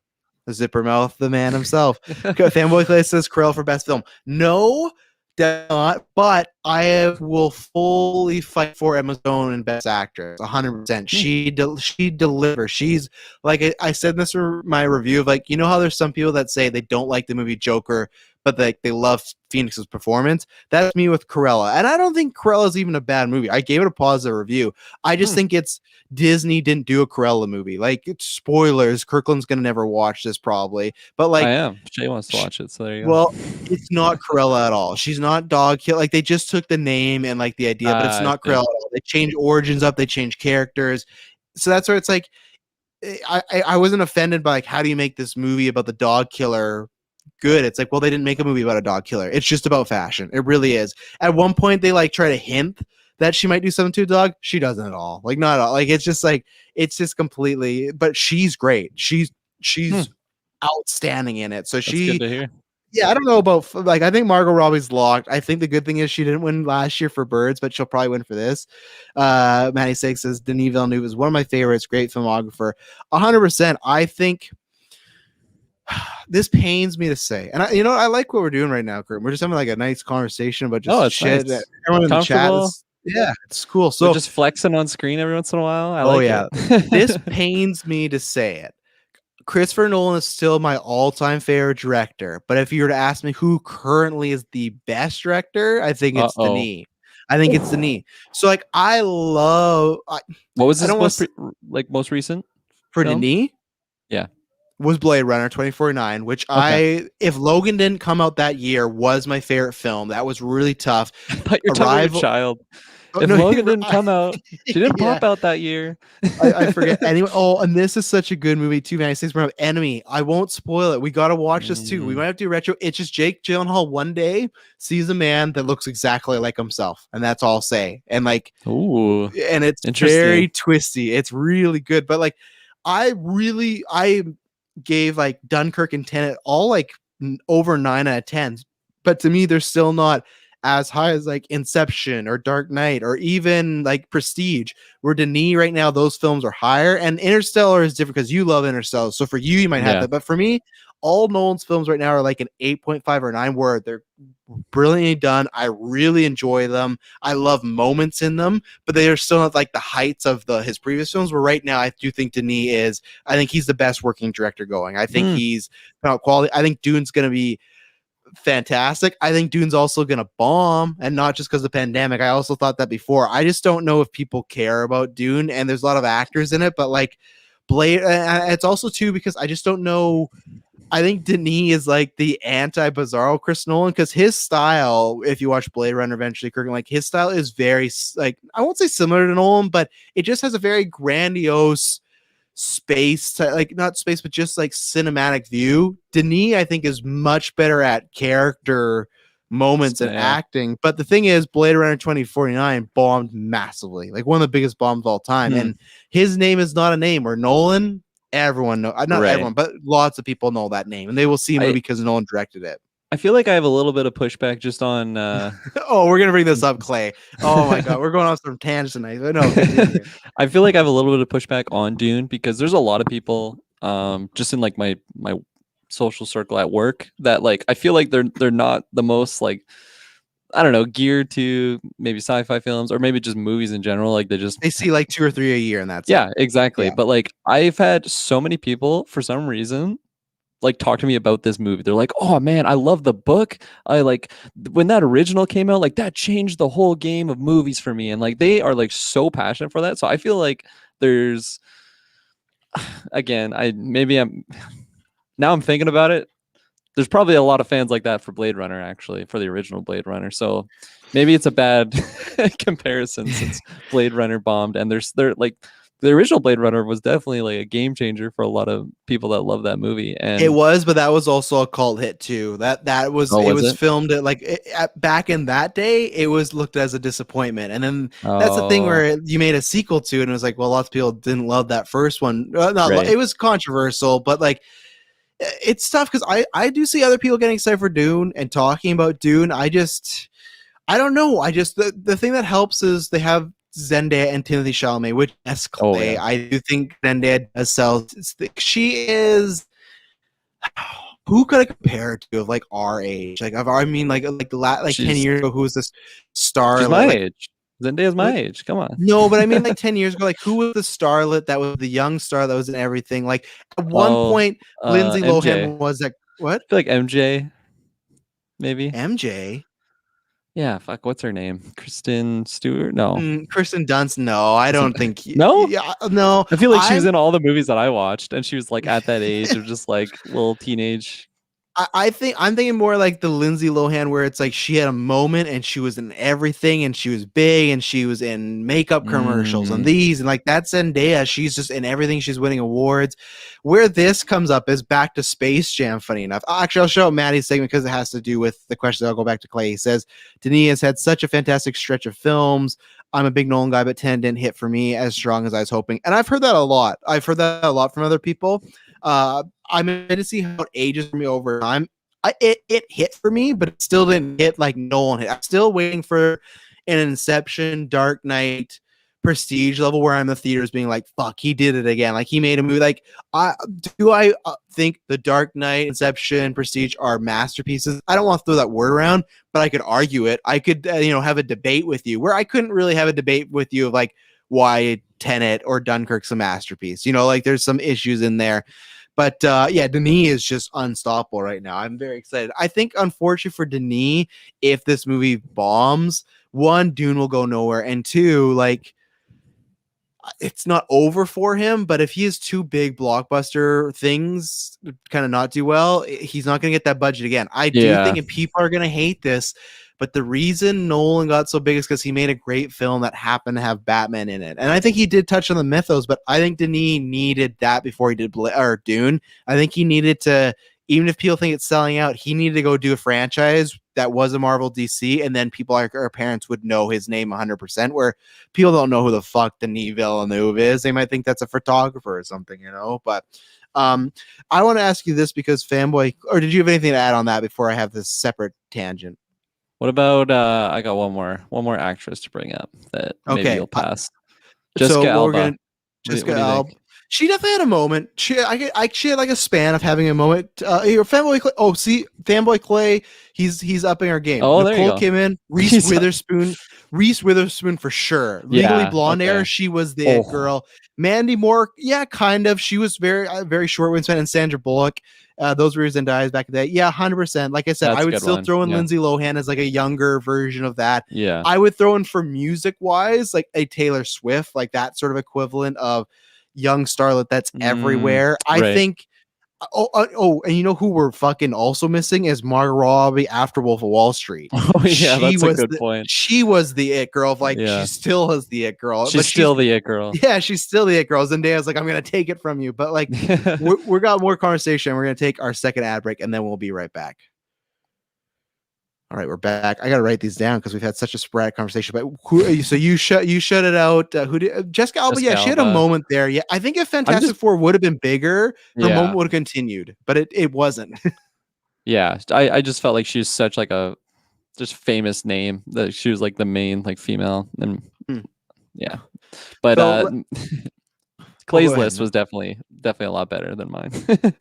Zippermouth, the man himself. Fanboy Clay says Krill for best film. No. Not, but I will fully fight for Emma Stone and Best Actress 100%. She delivers. She's like I said this in my review of like, you know how there's some people that say they don't like the movie Joker, but they love Phoenix's performance. That's me with Cruella, and I don't think Cruella is even a bad movie. I gave it a positive review. I just think it's Disney didn't do a Cruella movie. Like it's spoilers. Kirklin's gonna never watch this probably, but like I am. Shay wants to watch it, so there you go. Well, it's not Cruella at all. She's not dog kill. Like they just took the name and like the idea, but it's not Cruella at all. They change origins up. They change characters. So that's where it's like I wasn't offended by like how do you make this movie about the dog killer good? It's like, well, they didn't make a movie about a dog killer. It's just about fashion. It really is. At one point, they like try to hint that she might do something to a dog. She doesn't at all. Like not at all. Like it's just completely. But she's great. She's outstanding in it. So That's good to hear. Yeah, I don't know about like I think Margot Robbie's locked. I think the good thing is she didn't win last year for Birds, but she'll probably win for this. Matty Six says Denis Villeneuve is one of my favorites. Great filmographer, 100%. I think this pains me to say, and I like what we're doing right now, Kurt. We're just having like a nice conversation about just shit. Nice. Everyone in the chat it's cool. So we're just flexing on screen every once in a while. I like it. This pains me to say it. Christopher Nolan is still my all-time favorite director, but if you were to ask me who currently is the best director, I think it's Denis. I think it's Denis. So like I love. What was this most recent for film? Denis? Yeah, was Blade Runner 2049, which if Logan didn't come out that year, was my favorite film. That was really tough. But you're talking child. If Logan didn't come out, she didn't pop out that year. I forget. Anyway, and this is such a good movie too, man. Enemy. I won't spoil it. We got to watch this too. We might have to do retro. It's just Jake Gyllenhaal one day sees a man that looks exactly like himself, and that's all I'll say. And like, ooh, and it's very twisty. It's really good. But like, I gave like Dunkirk and Tenet all like over 9 out of 10. But to me, they're still not as high as like Inception or Dark Knight or even like Prestige, where Denis right now, those films are higher. And Interstellar is different because you love Interstellar. So for you might have that. But for me, all Nolan's films right now are like an 8.5 or 9, where they're brilliantly done. I really enjoy them. I love moments in them, but they are still not like the heights of his previous films. Where right now, I do think Denis is. I think he's the best working director going. I think he's about quality. I think Dune's going to be fantastic. I think Dune's also going to bomb, and not just because of the pandemic. I also thought that before. I just don't know if people care about Dune, and there's a lot of actors in it, but like Blade, it's also too because I just don't know. I think Denis is like the anti-Bizarro Chris Nolan, because his style, if you watch Blade Runner eventually, Kirklin, like his style is very, like, I won't say similar to Nolan, but it just has a very grandiose space, like not space, but just like cinematic view. Denis, I think, is much better at character moments and acting. But the thing is, Blade Runner 2049 bombed massively, like one of the biggest bombs of all time. And his name is not a name, where Nolan, everyone know, not everyone, but lots of people know that name, and they will see a movie because Nolan directed it. I feel like I have a little bit of pushback just on. Oh, we're gonna bring this up, Clay. Oh my God, we're going off some tangents tonight. No, I feel like I have a little bit of pushback on Dune because there's a lot of people, just in like my social circle at work, that like I feel like they're not the most, like, I don't know, geared to maybe sci-fi films or maybe just movies in general. Like they see like 2 or 3 a year, and that's it. Exactly. Yeah. But like I've had so many people for some reason like talk to me about this movie. They're like, oh man, I love the book. I like when that original came out, like that changed the whole game of movies for me. And like they are like so passionate for that. So I feel like there's, again, now I'm thinking about it. There's probably a lot of fans like that for Blade Runner, actually, for the original Blade Runner. So maybe it's a bad comparison since Blade Runner bombed, and they're like, the original Blade Runner was definitely like a game changer for a lot of people that love that movie. And it was, but that was also a cult hit too. That was, it was filmed at like back in that day, it was looked as a disappointment. And then that's the thing where you made a sequel to it, and it was like, well, lots of people didn't love that first one. It was controversial, but like it's tough because I do see other people getting excited for Dune and talking about Dune. I don't know. The thing that helps is they have Zendaya and Timothée Chalamet, which Clay. I do think Zendaya does sell. She is. Who could I compare her to of like our age? Like I mean, like 10 years ago, who was this star? She's my age. Zendaya's my age. Come on. No, but I mean, like 10 years ago, like who was the starlet that was the young star that was in everything? Like at one point, Lindsay Lohan was like what? I feel like MJ, maybe MJ. Yeah, fuck. What's her name? Kristen Stewart? No, Kristen Dunst. No, I don't think. No, no. I feel like she was in all the movies that I watched, and she was like at that age of just like little teenage. I'm thinking more like the Lindsay Lohan, where it's like she had a moment and she was in everything, and she was big, and she was in makeup commercials and these, and like that's Zendaya. She's just in everything. She's winning awards. Where this comes up is back to Space Jam. Funny enough, actually, I'll show Maddie's segment because it has to do with the question. I'll go back to Clay. He says Denis has had such a fantastic stretch of films. I'm a big Nolan guy, but 10 didn't hit for me as strong as I was hoping, and I've heard that a lot. I've heard that a lot from other people. I'm going to see how it ages for me over time. It hit for me, but it still didn't hit like Nolan hit. I'm still waiting for an Inception, Dark Knight, Prestige level where I'm in the theaters being like, fuck, he did it again. Like he made a movie. Like, I think the Dark Knight, Inception, Prestige are masterpieces. I don't want to throw that word around, but I could argue it. I could, have a debate with you where I couldn't really have a debate with you of like why Tenet or Dunkirk's a masterpiece. Like there's some issues in there. But Denis is just unstoppable right now. I'm very excited. I think, unfortunately for Denis, if this movie bombs, one, Dune will go nowhere, and two, like, it's not over for him. But if he has two big blockbuster things kind of not do well, he's not going to get that budget again. I do think, and people are going to hate this, but the reason Nolan got so big is because he made a great film that happened to have Batman in it. And I think he did touch on the mythos, but I think Denis needed that before he did Dune. I think he needed to, even if people think it's selling out, he needed to go do a franchise that was a Marvel DC, and then people like our parents would know his name 100%, where people don't know who the fuck Denis Villeneuve is. They might think that's a photographer or something, But I want to ask you this because Fanboy, or did you have anything to add on that before I have this separate tangent? What about I got one more actress to bring up that maybe you'll pass. Jessica Alba. Jessica Alba. She definitely had a moment. She had like a span of having a moment. Fanboy Clay. Oh, see, Fanboy Clay. He's upping our game. Oh, there you Nicole go. came in. He's up. Reese Witherspoon for sure. Legally Yeah. Blonde Okay. era. She was the it girl. Mandy Moore. Yeah, kind of. She was very short wingspan. And Sandra Bullock. Those were Zendaya's back in the day. Yeah, 100%. Like I said, That's I a would good still one. throw in Yeah. Lindsay Lohan as like a younger version of that. Yeah. I would throw in for music wise, like a Taylor Swift, like that sort of equivalent of young starlet that's everywhere. I right. think. And you know who we're fucking also missing is Margot Robbie after Wolf of Wall Street. Oh yeah, that's a good point. She was the it girl. Like Yeah. she still is the it girl. She's still the it girl. Yeah, she's still the it girl. Zendaya's like, I'm gonna take it from you. But like, we got more conversation. We're gonna take our second ad break, and then we'll be right back. All right, we're back. I gotta write these down because we've had such a sporadic conversation. But so you shut it out. Who did Jessica Alba? Yeah, she had a moment there. Yeah, I think if Fantastic Four would have been bigger, her moment would have continued, but it wasn't. Yeah, I just felt like she's such like a just famous name that she was like the main like female and yeah, but Clay's list was definitely a lot better than mine.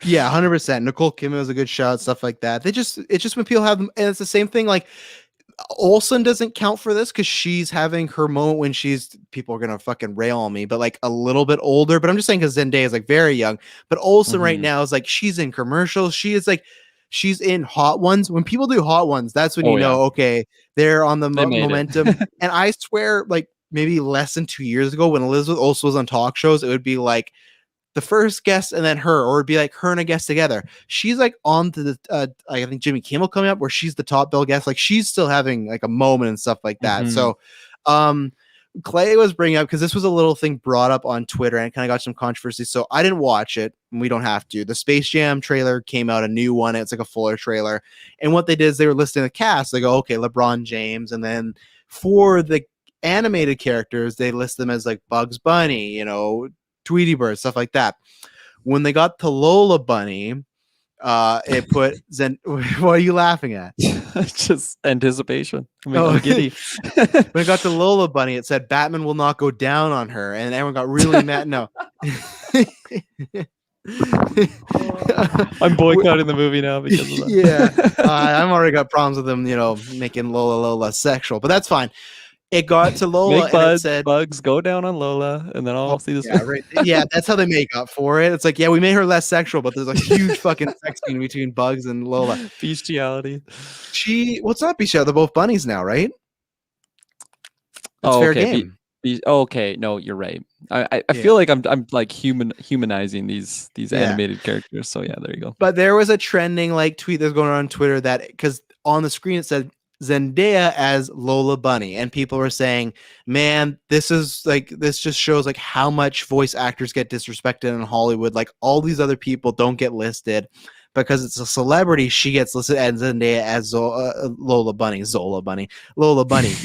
Yeah, 100%. Nicole Kidman was a good shot, stuff like that. It's just when people have them, and it's the same thing. Like Olsen doesn't count for this because she's having her moment when people are gonna fucking rail on me, but like a little bit older. But I'm just saying because Zendaya is like very young, but Olsen right now is like she's in commercials. She is like she's in Hot Ones. When people do Hot Ones, that's when you know, okay, they're on the momentum. And I swear, like maybe less than 2 years ago, when Elizabeth Olsen was on talk shows, it would be like the first guest and then her, or it'd be like her and a guest together. She's like on to the I think Jimmy Kimmel coming up where she's the top bill guest. Like she's still having like a moment and stuff like that. So Clay was bringing up, because this was a little thing brought up on Twitter and it kind of got some controversy. So I didn't watch it, and we don't have to. The Space Jam trailer came out, a new one. It's like a fuller trailer. And what they did is they were listing the cast. They go, okay, LeBron James. And then for the animated characters, they list them as like Bugs Bunny, you know, Tweety Bird, stuff like that. When they got to Lola Bunny, it put what are you laughing at? Just anticipation. I mean, I'm giddy. When it got to Lola Bunny, it said Batman will not go down on her, and everyone got really mad. No. I'm boycotting the movie now because of that. Yeah, I've already got problems with them, you know, making Lola sexual, but that's fine. It got to Lola and it said Bugs go down on Lola, and then I'll see this. Yeah, right. Yeah, that's how they make up for it. It's like, yeah, we made her less sexual, but there's a huge fucking sex scene between Bugs and Lola. Bestiality. What's not bestiality? They're both bunnies now, right? That's fair game. Okay, no, you're right. I feel like I'm like humanizing these animated characters. So yeah, there you go. But there was a trending like tweet that's going on Twitter that, because on the screen it said Zendaya as Lola Bunny, and people were saying, man, this just shows like how much voice actors get disrespected in Hollywood. Like all these other people don't get listed because it's a celebrity. She gets listed as Zendaya as Lola Bunny.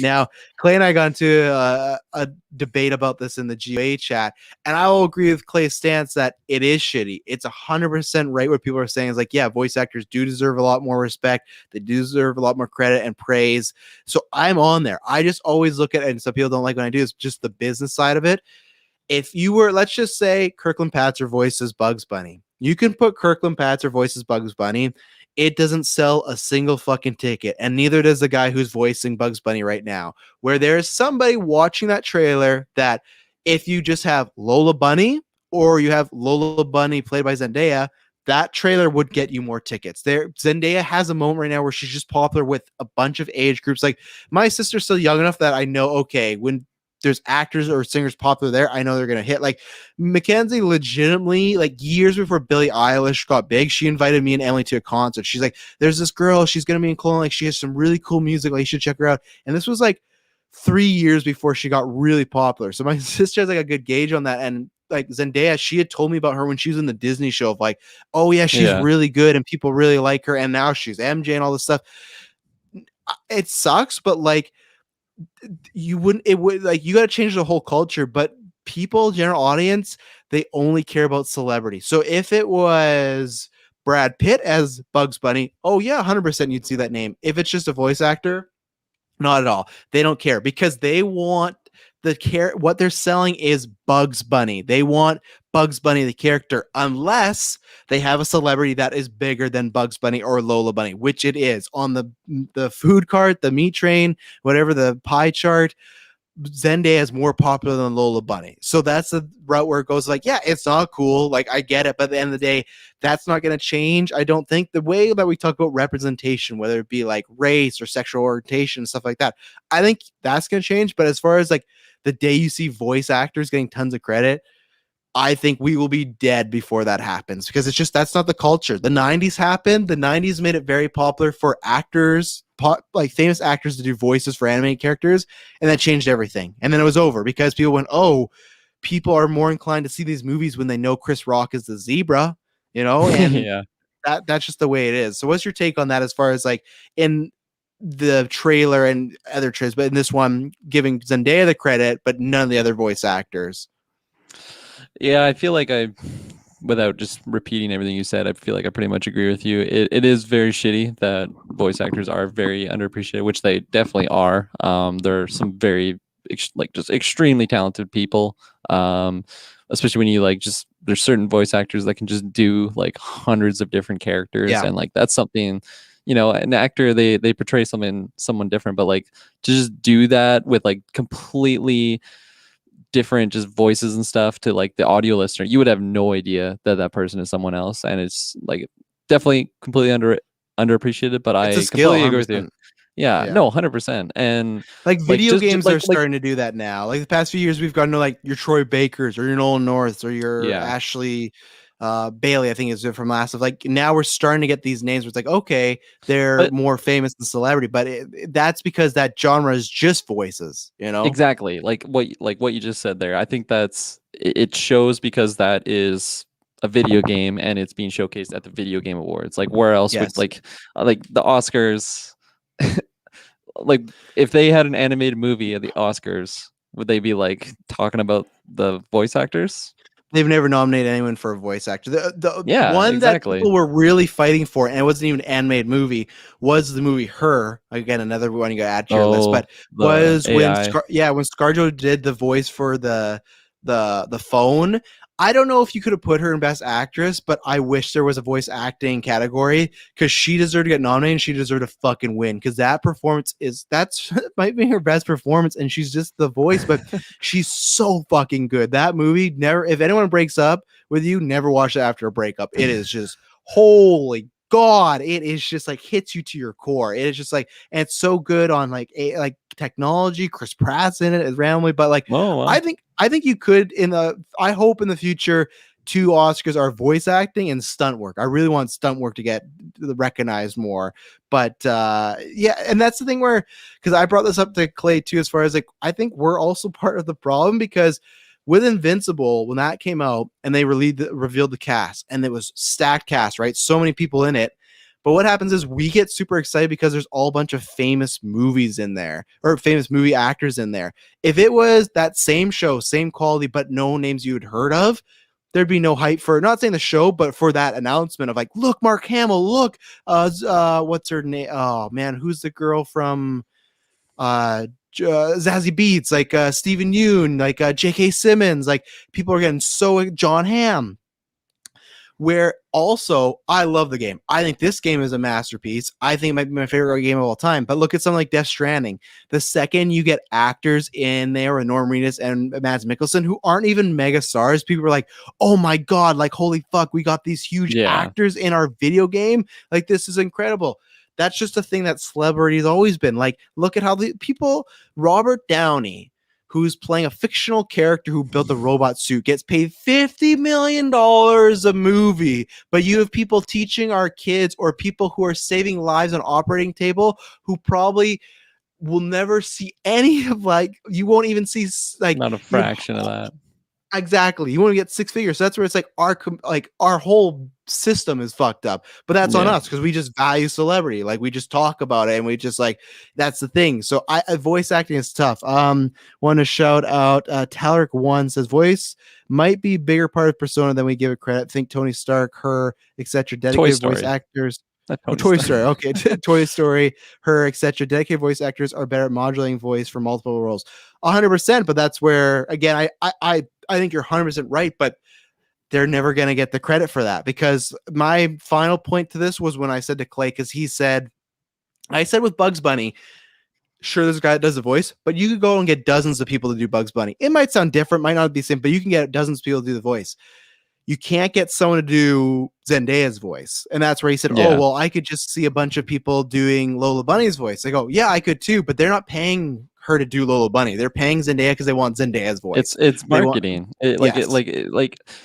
Now, Clay and I got into a debate about this in the GA chat, and I will agree with Clay's stance that it is shitty. It's 100% right what people are saying is like, yeah, voice actors do deserve a lot more respect. They do deserve a lot more credit and praise. So I'm on there. I just always look at it, and some people don't like when I do, it's just the business side of it. If you were, let's just say Kirklin Patzer voices Bugs Bunny. You can put Kirklin Patzer voices Bugs Bunny. It doesn't sell a single fucking ticket, and neither does the guy who's voicing Bugs Bunny right now. Where there's somebody watching that trailer that if you just have Lola Bunny or you have Lola Bunny played by Zendaya, that trailer would get you more tickets. Zendaya has a moment right now where she's just popular with a bunch of age groups. Like my sister's still young enough that I know, okay, when there's actors or singers popular there, I know they're gonna hit. Like Mackenzie, legitimately, like years before Billie Eilish got big, she invited me and Emily to a concert. She's like, "There's this girl, she's gonna be in Cologne. Like she has some really cool music. Like you should check her out." And this was like 3 years before she got really popular. So my sister has like a good gauge on that. And like Zendaya, she had told me about her when she was in the Disney show of like, oh yeah, she's really good and people really like her. And now she's MJ and all this stuff. It sucks, but like, you got to change the whole culture, but people, general audience, they only care about celebrity. So if it was Brad Pitt as Bugs Bunny, oh yeah, 100% you'd see that name. If it's just a voice actor, not at all. They don't care because they want what they're selling is Bugs Bunny. They want Bugs Bunny the character, unless they have a celebrity that is bigger than Bugs Bunny or Lola Bunny, which it is on the food cart, the meat train, whatever the pie chart. Zendaya is more popular than Lola Bunny. So that's the route where it goes like, yeah, it's not cool. Like, I get it. But at the end of the day, that's not going to change. I don't think the way that we talk about representation, whether it be like race or sexual orientation, stuff like that, I think that's going to change. But as far as like the day you see voice actors getting tons of credit, I think we will be dead before that happens, because it's just, that's not the culture. The 90s happened. The 90s made it very popular for actors, like famous actors, to do voices for animated characters, and that changed everything. And then it was over because people went, oh, people are more inclined to see these movies when they know Chris Rock is the zebra, and Yeah. that's just the way it is. So what's your take on that, as far as like in the trailer and other trailers, but in this one, giving Zendaya the credit, but none of the other voice actors? Yeah, I feel like without just repeating everything you said, I feel like I pretty much agree with you. It is very shitty that voice actors are very underappreciated, which they definitely are. There are some very just extremely talented people. Especially when you like just, there's certain voice actors that can just do like hundreds of different characters, Yeah. and like that's something, an actor, they portray someone different, but like to just do that with like completely different just voices and stuff to like the audio listener, you would have no idea that that person is someone else, and it's like definitely completely underappreciated. But It's a I skill, completely agree with you. 100%. Yeah, Yeah. no, 100%. And Like video just games like are starting to do that now. Like the past few years, we've gotten to like your Troy Bakers or your Nolan Norths or your yeah, Ashley Bailey, I think is from last of. Like now we're starting to get these names where it's like, okay, they're but more famous than celebrity, but that's because that genre is just voices, exactly like what you just said there. I think it shows because that is a video game and it's being showcased at the video game awards. Like where else would Yes. like the Oscars like if they had an animated movie at the Oscars, would they be like talking about the voice actors? They've never nominated anyone for a voice actor. The Yeah, one that exactly. people were really fighting for, and it wasn't even an animated movie, was the movie Her. Again, another one you got to add to your list. Oh, But the was when AI. when ScarJo did the voice for the phone. I don't know if you could have put her in Best Actress, but I wish there was a voice acting category, because she deserved to get nominated and she deserved to fucking win, because that performance that's might be her best performance, and she's just the voice, but she's so fucking good. That movie, never, if anyone breaks up with you, never watch it after a breakup. It is just, holy God, it is just like hits you to your core. It is just like, and it's so good on like like technology. Chris Pratt's in it as randomly, but like Oh, wow. I think you could I hope in the future 2 Oscars are voice acting and stunt work. I really want stunt work to get recognized more. But yeah, and that's the thing where, because I brought this up to Clay too, as far as like, I think we're also part of the problem, because with Invincible, when that came out and they revealed the cast, and it was stacked cast, right? So many people in it. But what happens is we get super excited because there's all a bunch of famous movies in there, or famous movie actors in there. If it was that same show, same quality, but no names you had heard of, there'd be no hype for, not saying the show, but for that announcement of like, look, Mark Hamill, look, what's her name? Oh man, who's the girl from Zazie Beetz, like Stephen Yeun, like J.K. Simmons, like people are getting so, John Hamm. Where also, I love the game. I think this game is a masterpiece. I think it might be my favorite game of all time. But look at something like Death Stranding. The second you get actors in there with Norm Reedus and Mads Mikkelsen who aren't even mega stars, people are like, oh my God, like holy fuck, we got these huge actors in our video game. Like this is incredible. That's just a thing that celebrity has always been. Like, look at how the people, Robert Downey, who's playing a fictional character who built a robot suit, gets paid $50 million a movie. But you have people teaching our kids, or people who are saving lives on operating table, who probably will never see any of, like, you won't even see like not a fraction of that. Exactly. You want to get 6 figures. So that's where it's like our whole system is fucked up. But that's on us, because we just value celebrity. Like we just talk about it, and we just like, that's the thing. So voice acting is tough. Want to shout out Taleric1 says voice might be bigger part of persona than we give it credit. Think Tony Stark, her, etc. Dedicated voice actors. Toy Story. Okay, Toy Story, her, etc. Dedicated voice actors are better at modulating voice for multiple roles. 100%. But that's where, again, I think you're 100% right. But they're never going to get the credit for that, because my final point to this was when I said to Clay, because I said with Bugs Bunny, sure, there's a guy that does the voice, but you could go and get dozens of people to do Bugs Bunny. It might sound different, might not be the same, but you can get dozens of people to do the voice. You can't get someone to do Zendaya's voice. And that's where he said, oh, well, I could just see a bunch of people doing Lola Bunny's voice. I go, yeah, I could too, but they're not paying her to do Lola Bunny. They're paying Zendaya because they want Zendaya's voice. It's marketing.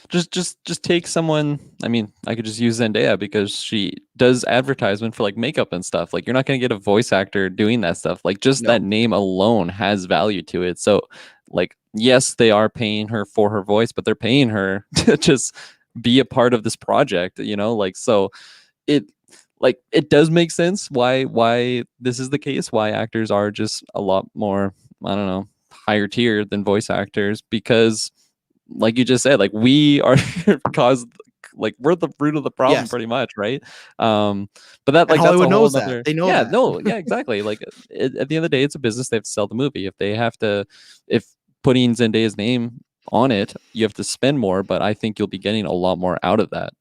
Just take someone. I mean, I could just use Zendaya because she does advertisement for like makeup and stuff. Like, you're not going to get a voice actor doing that stuff. Like, just that name alone has value to it. So, like, yes, they are paying her for her voice, but they're paying her to just be a part of this project, you know? Like, so it does make sense why this is the case, why actors are just a lot more, I don't know, higher tier than voice actors, because like you just said, like, we are we're the root of the problem, pretty much, right? But that, like, Hollywood that's a whole knows other, that. They know that. Exactly. Like, at the end of the day, it's a business. They have to sell the movie. If putting Zendaya's name on it, you have to spend more, but I think you'll be getting a lot more out of that.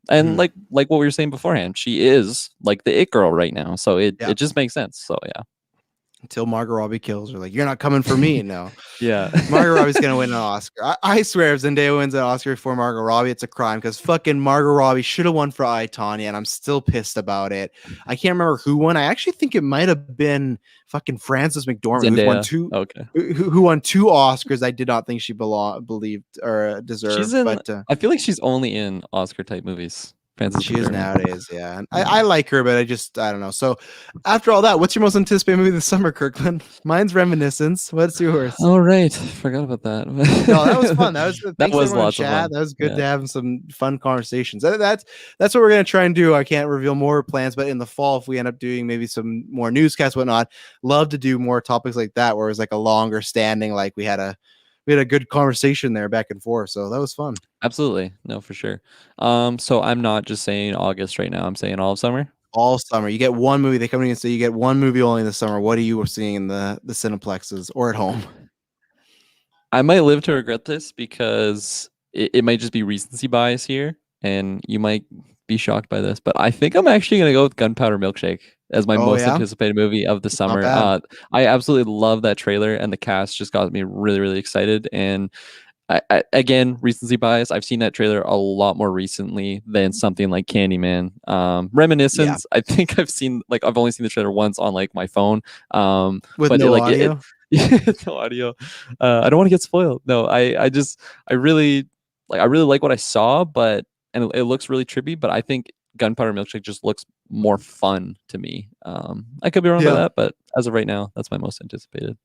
And like what we were saying beforehand, she is like the it girl right now, so it just makes sense. So yeah. Until Margot Robbie kills her, like, you're not coming for me. No. Yeah. Margot Robbie's gonna win an Oscar. I swear, if Zendaya wins an Oscar before Margot Robbie, it's a crime, because fucking Margot Robbie should have won for I, Tonya, and I'm still pissed about it. I can't remember who won. I actually think it might have been fucking Frances McDormand, who won two Oscars. I did not think she believed or deserved. I feel like she's only in Oscar type movies. She is nowadays, yeah. And I like her, but I don't know. So after all that, what's your most anticipated movie this summer, Kirkland? Mine's Reminiscence. What's yours? All right, forgot about that. No, that was fun. That was lots of fun. That was good to have some fun conversations. That's what we're gonna try and do. I can't reveal more plans, but in the fall, if we end up doing maybe some more newscasts, whatnot, love to do more topics like that, where it's like a longer standing, like we had a good conversation there back and forth. So that was fun. Absolutely. No, for sure. So I'm not just saying August right now. I'm saying all of summer. All summer. You get one movie. They come in and say you get one movie only this summer. What are you seeing in the Cineplexes or at home? I might live to regret this, because it might just be recency bias here, and you might be shocked by this, but I think I'm actually going to go with Gunpowder Milkshake as my most anticipated movie of the summer. I absolutely love that trailer, and the cast just got me really, really excited. And I again, recency bias, I've seen that trailer a lot more recently than something like Candyman. Reminiscence, I think I've only seen the trailer once on like my phone. With no audio? No audio. I don't want to get spoiled. No, I really like what I saw, and it looks really trippy, but I think Gunpowder Milkshake just looks more fun to me. I could be wrong about that, but as of right now, that's my most anticipated.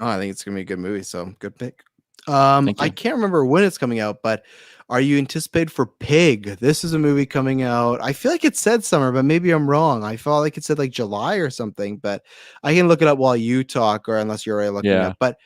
Oh, I think it's gonna be a good movie, so good pick. I can't remember when it's coming out, but are you anticipated for Pig? This is a movie coming out. I feel like it said summer, but maybe I'm wrong. I felt like it said like July or something, but I can look it up while you talk, or unless you're already looking it up. But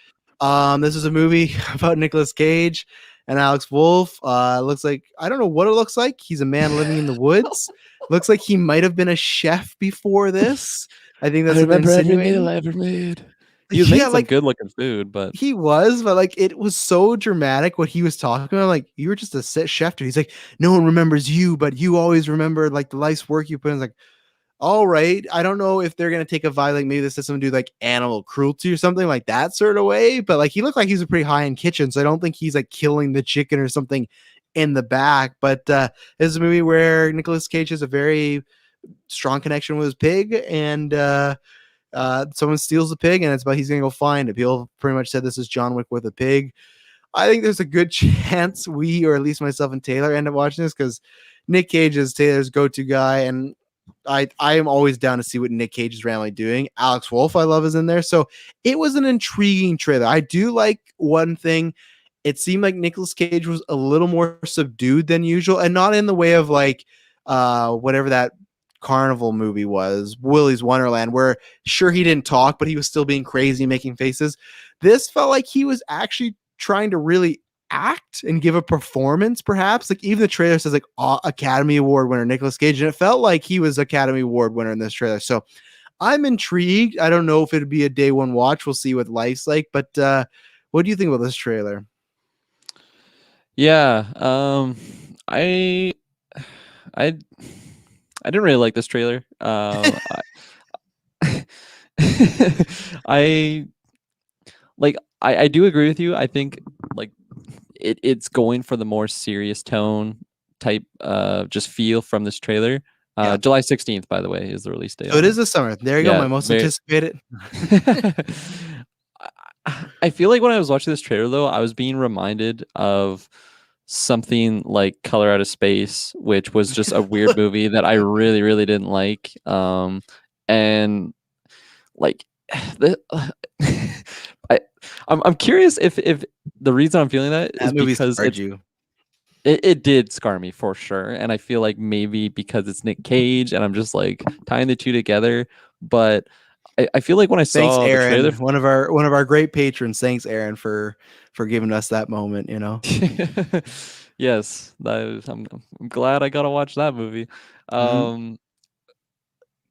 this is a movie about Nicolas Cage and Alex Wolff. Looks like, I don't know what it looks like. He's a man living in the woods. Looks like he might have been a chef before this. I think that's what they're insinuating. I ever made. He was making some good looking food, but he was, but like, it was so dramatic what he was talking about. Like, you were just a set chef, dude. He's like, no one remembers you, but you always remember like the life's work you put in. It's like, all right, I don't know if they're gonna take a vibe, like maybe this is someone do like animal cruelty or something like that sort of way. But like, he looked like he's a pretty high-end kitchen, so I don't think he's like killing the chicken or something in the back. But this is a movie where Nicolas Cage has a very strong connection with his pig, and someone steals the pig, and it's about he's gonna go find it. People pretty much said this is John Wick with a pig. I think there's a good chance we, or at least myself and Taylor, end up watching this, because Nick Cage is Taylor's go-to guy, and I am always down to see what Nick Cage is randomly doing. Alex Wolff, I love, is in there, so it was an intriguing trailer. I do like one thing. It seemed like Nicolas Cage was a little more subdued than usual, and not in the way of like whatever that carnival movie was, Willy's Wonderland, where sure he didn't talk, but he was still being crazy, making faces. This felt like he was actually trying to really act and give a performance, perhaps. Like even the trailer says like Academy Award winner Nicolas Cage, and it felt like he was Academy Award winner in this trailer. So I'm intrigued. I don't know if it'd be a day one watch. We'll see what life's like. But what do you think about this trailer? Yeah, I I didn't really like this trailer. I like I do agree with you. I think like it's going for the more serious tone type just feel from this trailer. July 16th, by the way, is the release date. So it is this summer. There you go. My most anticipated. I feel like when I was watching this trailer, though, I was being reminded of something like Color Out of Space, which was just a weird movie that I really, really didn't like. And like I'm curious if the reason I'm feeling that is because it did scar me for sure, and I feel like maybe because it's Nick Cage, and I'm just like tying the two together. But I feel like when I saw Aaron, the trailer, one of our great patrons. Thanks, Aaron, for giving us that moment. You know. Yes, I'm glad I got to watch that movie.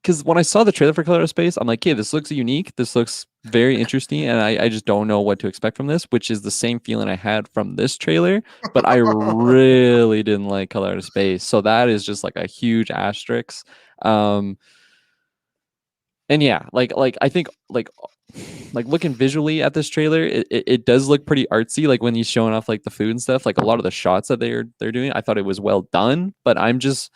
Because when I saw the trailer for Color of Space, I'm like, okay, this looks unique. This looks very interesting. And I just don't know what to expect from this, which is the same feeling I had from this trailer. But I really didn't like Color of Space. So that is just like a huge asterisk. And yeah, like I think like looking visually at this trailer, it does look pretty artsy. Like when he's showing off like the food and stuff, like a lot of the shots that they're doing, I thought it was well done. But I'm just,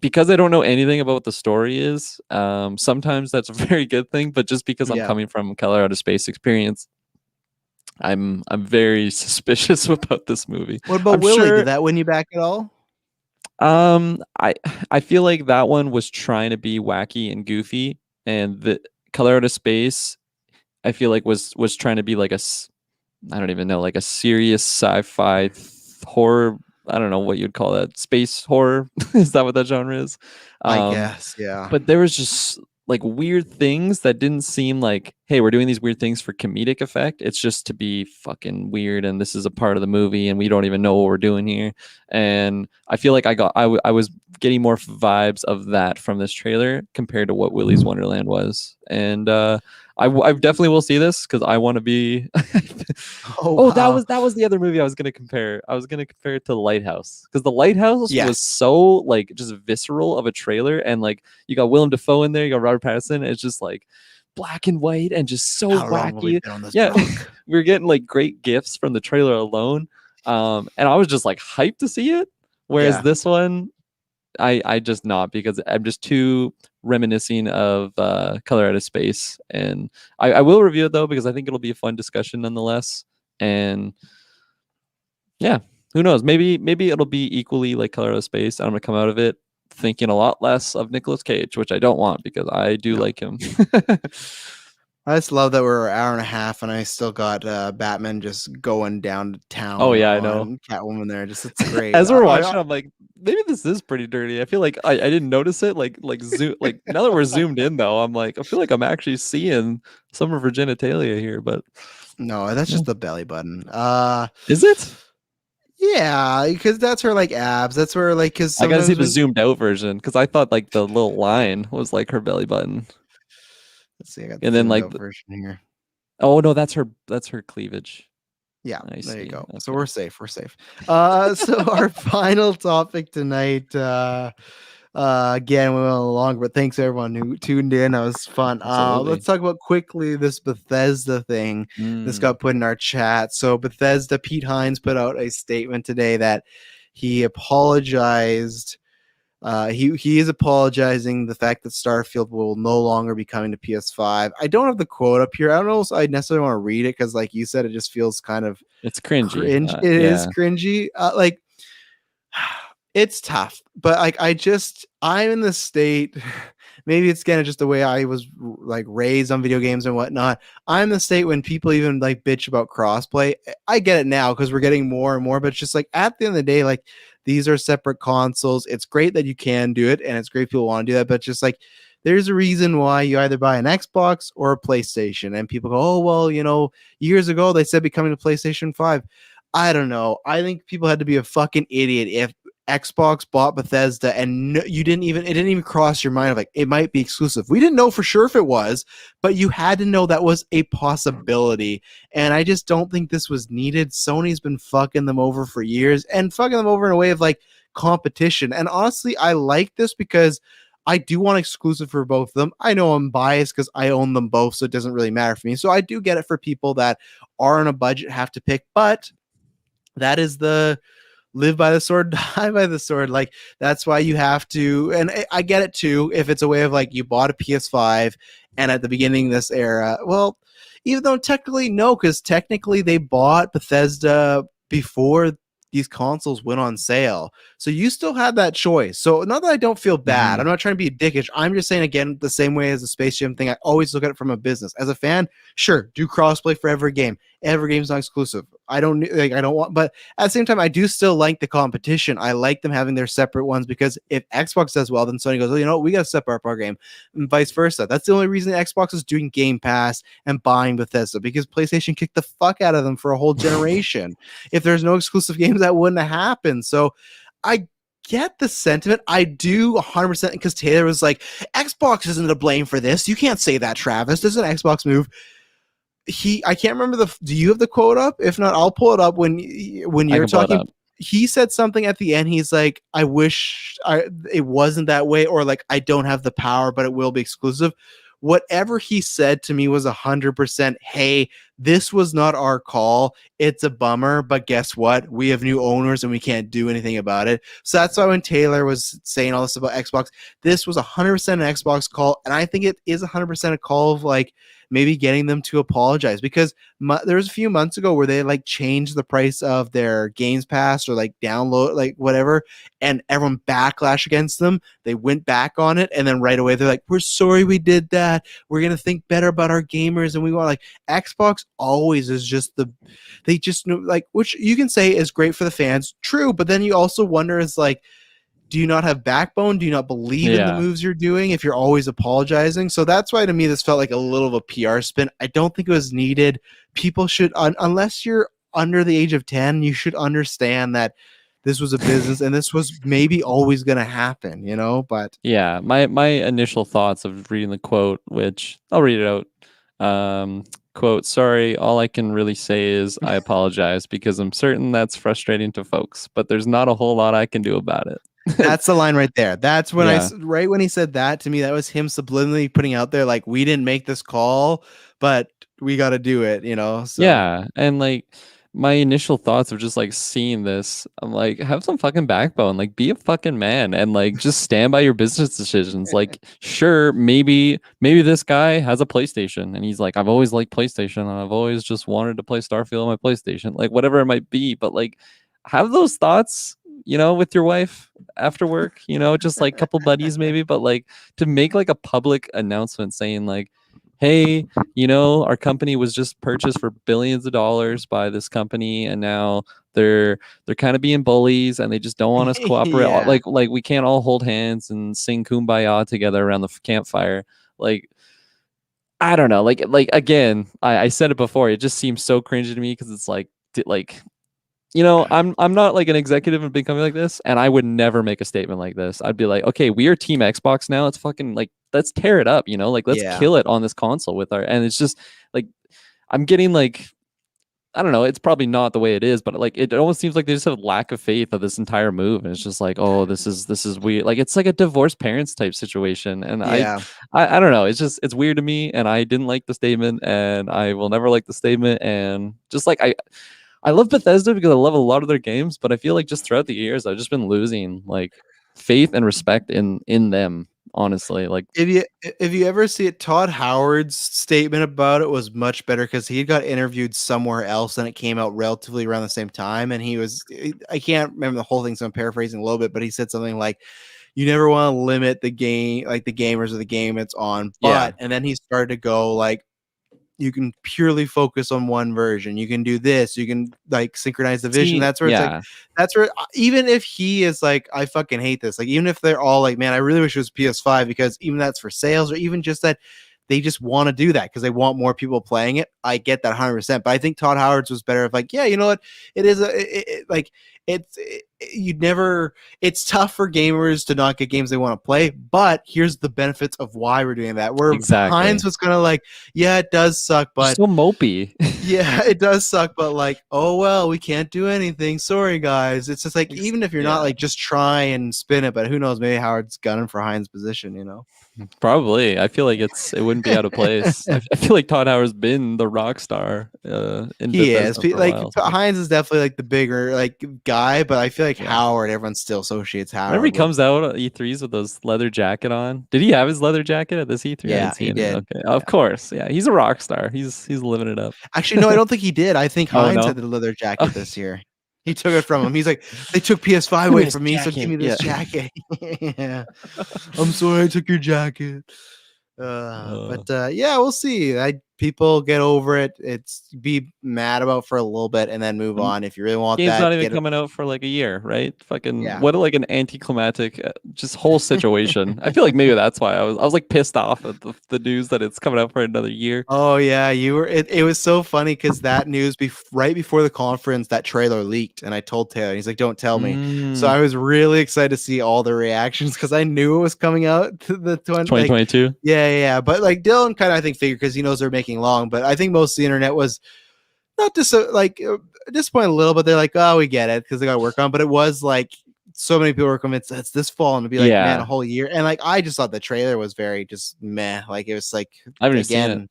because I don't know anything about what the story is, sometimes that's a very good thing. But just because I'm coming from Color Out of Space experience, I'm very suspicious about this movie. What about Willie? Did that win you back at all? I feel like that one was trying to be wacky and goofy, and the Color Out of Space, I feel like was trying to be like I don't even know, like a serious sci-fi horror. I don't know what you'd call that. Space horror. Is that what that genre is? I guess, yeah. But there was just like weird things that didn't seem like, hey, we're doing these weird things for comedic effect. It's just to be fucking weird, and this is a part of the movie, and we don't even know what we're doing here. And I feel like I was getting more vibes of that from this trailer compared to what Willy's Wonderland was. And I definitely will see this because I want to be. Wow. that was the other movie I was gonna compare. I was gonna compare it to The Lighthouse, because The Lighthouse was so like just visceral of a trailer, and like you got Willem Dafoe in there, you got Robert Pattinson. It's just like black and white and just so wacky. Yeah, we were getting like great gifts from the trailer alone, and I was just like hyped to see it. Whereas this one, I just not, because I'm just too reminiscing of Color Out of Space. And I will review it though, because I think it'll be a fun discussion nonetheless. And yeah, who knows, maybe it'll be equally like Color Out of Space. I'm gonna come out of it thinking a lot less of Nicolas Cage, which I don't want, because I do like him. I just love that we're an hour and a half and I still got Batman just going down to town. Oh yeah, I know. Catwoman there. Just, it's great. As we're watching, I'm like, maybe this is pretty dirty. I feel like I didn't notice it. Like zoom, like now that we're zoomed in though, I'm like, I feel like I'm actually seeing some of her genitalia here, but no, that's just the belly button. Is it? Yeah, because that's her like abs. That's where like, because I gotta see the zoomed out version, because I thought like the little line was like her belly button. Let's see, I got and then like version here. Oh no, that's her cleavage. Yeah, there you go. Okay. So we're safe. So our final topic tonight. Again, we went along, but thanks everyone who tuned in. That was fun. Let's talk about quickly this Bethesda thing. This got put in our chat. So Bethesda, Pete Hines put out a statement today that he apologized. He is apologizing the fact that Starfield will no longer be coming to PS5. I don't have the quote up here. I don't know if I necessarily want to read it, because like you said, it just feels kind of, it's cringy. It is cringy. Like it's tough, but like I'm in the state. Maybe it's kind of just the way I was like raised on video games and whatnot. I'm in the state when people even like bitch about crossplay. I get it now because we're getting more and more, but it's just like at the end of the day, like these are separate consoles. It's great that you can do it, and it's great people want to do that, but just like there's a reason why you either buy an Xbox or a PlayStation. And people go, oh, well, you know, years ago they said becoming a PlayStation 5. I don't know. I think people had to be a fucking idiot if Xbox bought Bethesda and you didn't even, it didn't even cross your mind of like, it might be exclusive. We didn't know for sure if it was, but you had to know that was a possibility. And I just don't think this was needed. Sony's been fucking them over for years and fucking them over in a way of like competition. And honestly, I like this because I do want exclusive for both of them. I know I'm biased because I own them both, so it doesn't really matter for me. So I do get it for people that are on a budget, have to pick, but that is the live by the sword, die by the sword. Like, that's why you have to, and I get it too, if it's a way of like, you bought a PS5 and at the beginning of this era, well, even though technically no, because technically they bought Bethesda before these consoles went on sale. So you still had that choice. So not that I don't feel bad. I'm not trying to be dickish. I'm just saying, again, the same way as the Space Jam thing, I always look at it from a business. As a fan, sure, do crossplay for every game. Every game's not exclusive. I don't want, but at the same time, I do still like the competition. I like them having their separate ones because if Xbox does well, then Sony goes, oh, you know what? We got to step up our game, and vice versa. That's the only reason Xbox is doing Game Pass and buying Bethesda, because PlayStation kicked the fuck out of them for a whole generation. If there's no exclusive games, that wouldn't have happened. So I get the sentiment. I do 100%, because Taylor was like, Xbox isn't to blame for this. You can't say that, Travis. This is an Xbox move. I can't remember do you have the quote up? If not, I'll pull it up when you're talking. He said something at the end. He's like, I wish it wasn't that way, or like, I don't have the power, but it will be exclusive. Whatever he said to me was 100%, hey, this was not our call. It's a bummer, but guess what? We have new owners and we can't do anything about it. So that's why when Taylor was saying all this about Xbox, this was 100% an Xbox call. And I think it is 100% a call of like, maybe getting them to apologize, because there was a few months ago where they like changed the price of their Games Pass or like download, like whatever, and everyone backlash against them. They went back on it, and then right away they're like, we're sorry we did that. We're going to think better about our gamers, and we want, like, Xbox always is just they just know, like, which you can say is great for the fans, true, but then you also wonder, is like, do you not have backbone? Do you not believe in the moves you're doing if you're always apologizing? So that's why, to me, this felt like a little of a PR spin. I don't think it was needed. People should, unless you're under the age of 10, you should understand that this was a business and this was maybe always going to happen, you know? But yeah, my initial thoughts of reading the quote, which I'll read it out. Quote, sorry, all I can really say is I apologize, because I'm certain that's frustrating to folks, but there's not a whole lot I can do about it. That's the line right there. That's when right when he said that to me, that was him subliminally putting out there, like, we didn't make this call, but we got to do it, you know? So. Yeah. And like, my initial thoughts of just like seeing this, I'm like, have some fucking backbone, like, be a fucking man, and like, just stand by your business decisions. Like, sure, maybe this guy has a PlayStation and he's like, I've always liked PlayStation and I've always just wanted to play Starfield on my PlayStation, like, whatever it might be, but like, have those thoughts, you know, with your wife after work, you know, just like couple buddies maybe, but like, to make like a public announcement saying like, hey, you know, our company was just purchased for billions of dollars by this company, and now they're kind of being bullies and they just don't want us to cooperate. Yeah. Like we can't all hold hands and sing Kumbaya together around the campfire. Like, I don't know. Like again, I said it before. It just seems so cringy to me, because it's like, you know, I'm not like an executive in a big company like this, and I would never make a statement like this. I'd be like, okay, we are Team Xbox now. It's fucking like, let's tear it up, you know, like, let's kill it on this console with our, and it's just like, I'm getting like, I don't know, it's probably not the way it is, but like, it almost seems like they just have lack of faith of this entire move, and it's just like, oh, this is weird. Like, it's like a divorced parents type situation, and I don't know, it's weird to me, and I didn't like the statement, and I will never like the statement, and just like, I love Bethesda because I love a lot of their games, but I feel like just throughout the years, I've just been losing like faith and respect in them, honestly. Like, if you ever see it, Todd Howard's statement about it was much better, because he got interviewed somewhere else and it came out relatively around the same time, and I can't remember the whole thing, so I'm paraphrasing a little bit, but he said something like, you never want to limit the game, like the gamers of the game it's on, but and then he started to go like, you can purely focus on one version. You can do this. You can like synchronize the vision. That's where it's like, that's where, even if he is like, I fucking hate this. Like, even if they're all like, man, I really wish it was PS5, because even that's for sales, or even just that they just want to do that because they want more people playing it. I get that 100%. But I think Todd Howard's was better. Of like, yeah, you know what? It is you'd never. It's tough for gamers to not get games they want to play. But here's the benefits of why we're doing that. Where Hines was kind of like, yeah, it does suck, but so mopey. yeah, it does suck, but like, oh well, we can't do anything. Sorry, guys. It's just like, even if you're not like, just try and spin it, but who knows? Maybe Howard's gunning for Hines' position, you know? Probably. I feel like it wouldn't be out of place. I feel like Todd Howard's been the rock star in he is. Bethesda Like while, Hines is definitely like the bigger like guy, but I feel like Howard, everyone still associates Howard. Whenever he comes out at E3s with those leather jacket on. Did he have his leather jacket at this E3? Yeah, he did. Okay. Of course. Yeah, he's a rock star. He's living it up. Actually, no, I don't think he did. I think Hines had the leather jacket this year. He took it from him. He's like, they took PS5 away from me, so give me this jacket. Yeah. I'm sorry I took your jacket. But yeah, we'll see. People get over it. It's be mad about for a little bit and then move on. If you really want game's that, not even coming out for like a year, right? Fucking what like an anticlimactic just whole situation. I feel like maybe that's why I was like pissed off at the news that it's coming out for another year. Oh yeah, you were. It was so funny because that news right before the conference, that trailer leaked, and I told Taylor, and he's like, "Don't tell me." So I was really excited to see all the reactions because I knew it was coming out to the 2022. Like, yeah. But like Dylan kind of I think figured because he knows they're making long, but I think most of the internet was not just disappointed a little, but they're like, oh, we get it because they got to work on. But it was like so many people were convinced it's this fall and to be like, man, a whole year. And like I just thought the trailer was very just meh. Like it was like I haven't seen it.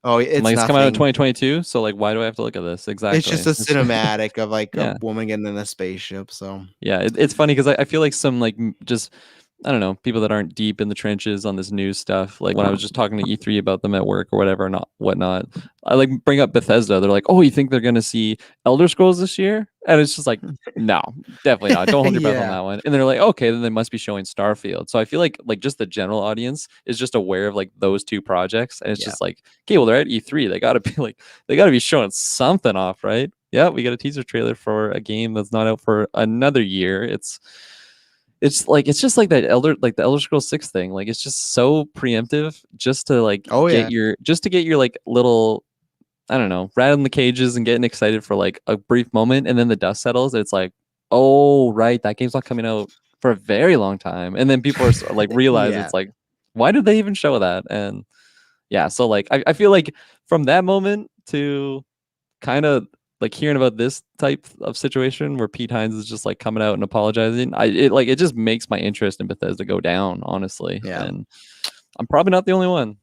Oh, it's like it's coming out in 2022. So like, why do I have to look at this? Exactly. It's just a cinematic of like a woman getting in a spaceship. So yeah, it's funny because I feel like some like just. I don't know, people that aren't deep in the trenches on this news stuff. Like when I was just talking to E3 about them at work or whatever, whatnot. I like bring up Bethesda. They're like, "Oh, you think they're gonna see Elder Scrolls this year?" And it's just like, no, definitely not. Don't hold your breath on that one. And they're like, okay, then they must be showing Starfield. So I feel like just the general audience is just aware of like those two projects, and it's just like, okay, well they're at E3. They gotta be showing something off, right? Yeah, we got a teaser trailer for a game that's not out for another year. It's just like the Elder Scrolls 6 thing. Like it's just so preemptive just to like get your like little, I don't know, rattling the cages and getting excited for like a brief moment, and then the dust settles. It's like, oh right, that game's not coming out for a very long time. And then people are like realize it's like, why did they even show that? And yeah, so like I feel like from that moment to kind of like hearing about this type of situation where Pete Hines is just like coming out and apologizing, it just makes my interest in Bethesda go down, honestly. Yeah. And I'm probably not the only one.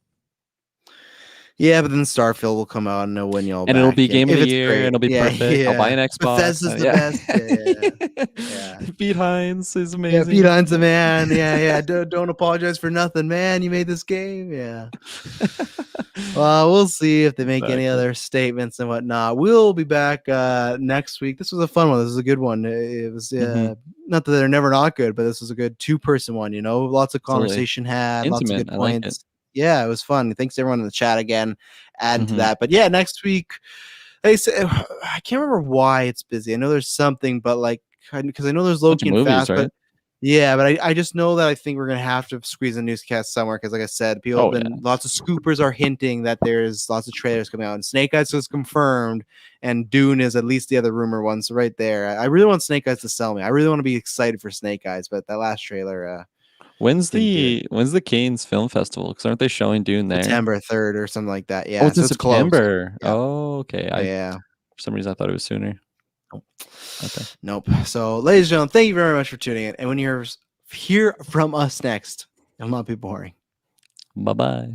Yeah, but then Starfield will come out and it'll win you all and back. It'll be game of the year, and it'll be perfect. Yeah. I'll buy an Xbox. Bethesda's the best. Yeah. Pete Hines is amazing. Yeah, Pete Hines the man. Yeah. Don't apologize for nothing, man. You made this game. Yeah. Well, we'll see if they make any other statements and whatnot. We'll be back next week. This was a fun one. This was a good one. It was not that they're never not good, but this was a good 2-person one. You know, lots of conversation had, intimate. lots of good like points. Yeah, it was fun. Thanks to everyone in the chat again. Add to that. But yeah, next week, I can't remember why it's busy. I know there's something, but like, because I know there's Loki and Fast, right? But yeah, but I just know that I think we're gonna have to squeeze a newscast somewhere because, like I said, people have been lots of scoopers are hinting that there's lots of trailers coming out, and Snake Eyes is confirmed, and Dune is at least the other rumor one. So right there, I really want Snake Eyes to sell me. I really want to be excited for Snake Eyes, but that last trailer. When's the Cannes Film Festival? Because aren't they showing Dune there? September 3rd or something like that. Yeah, it's in September. Close. Oh, okay. For some reason, I thought it was sooner. Nope. Okay. Nope. So, ladies and gentlemen, thank you very much for tuning in. And when you hear from us next, it'll not be boring. Bye-bye.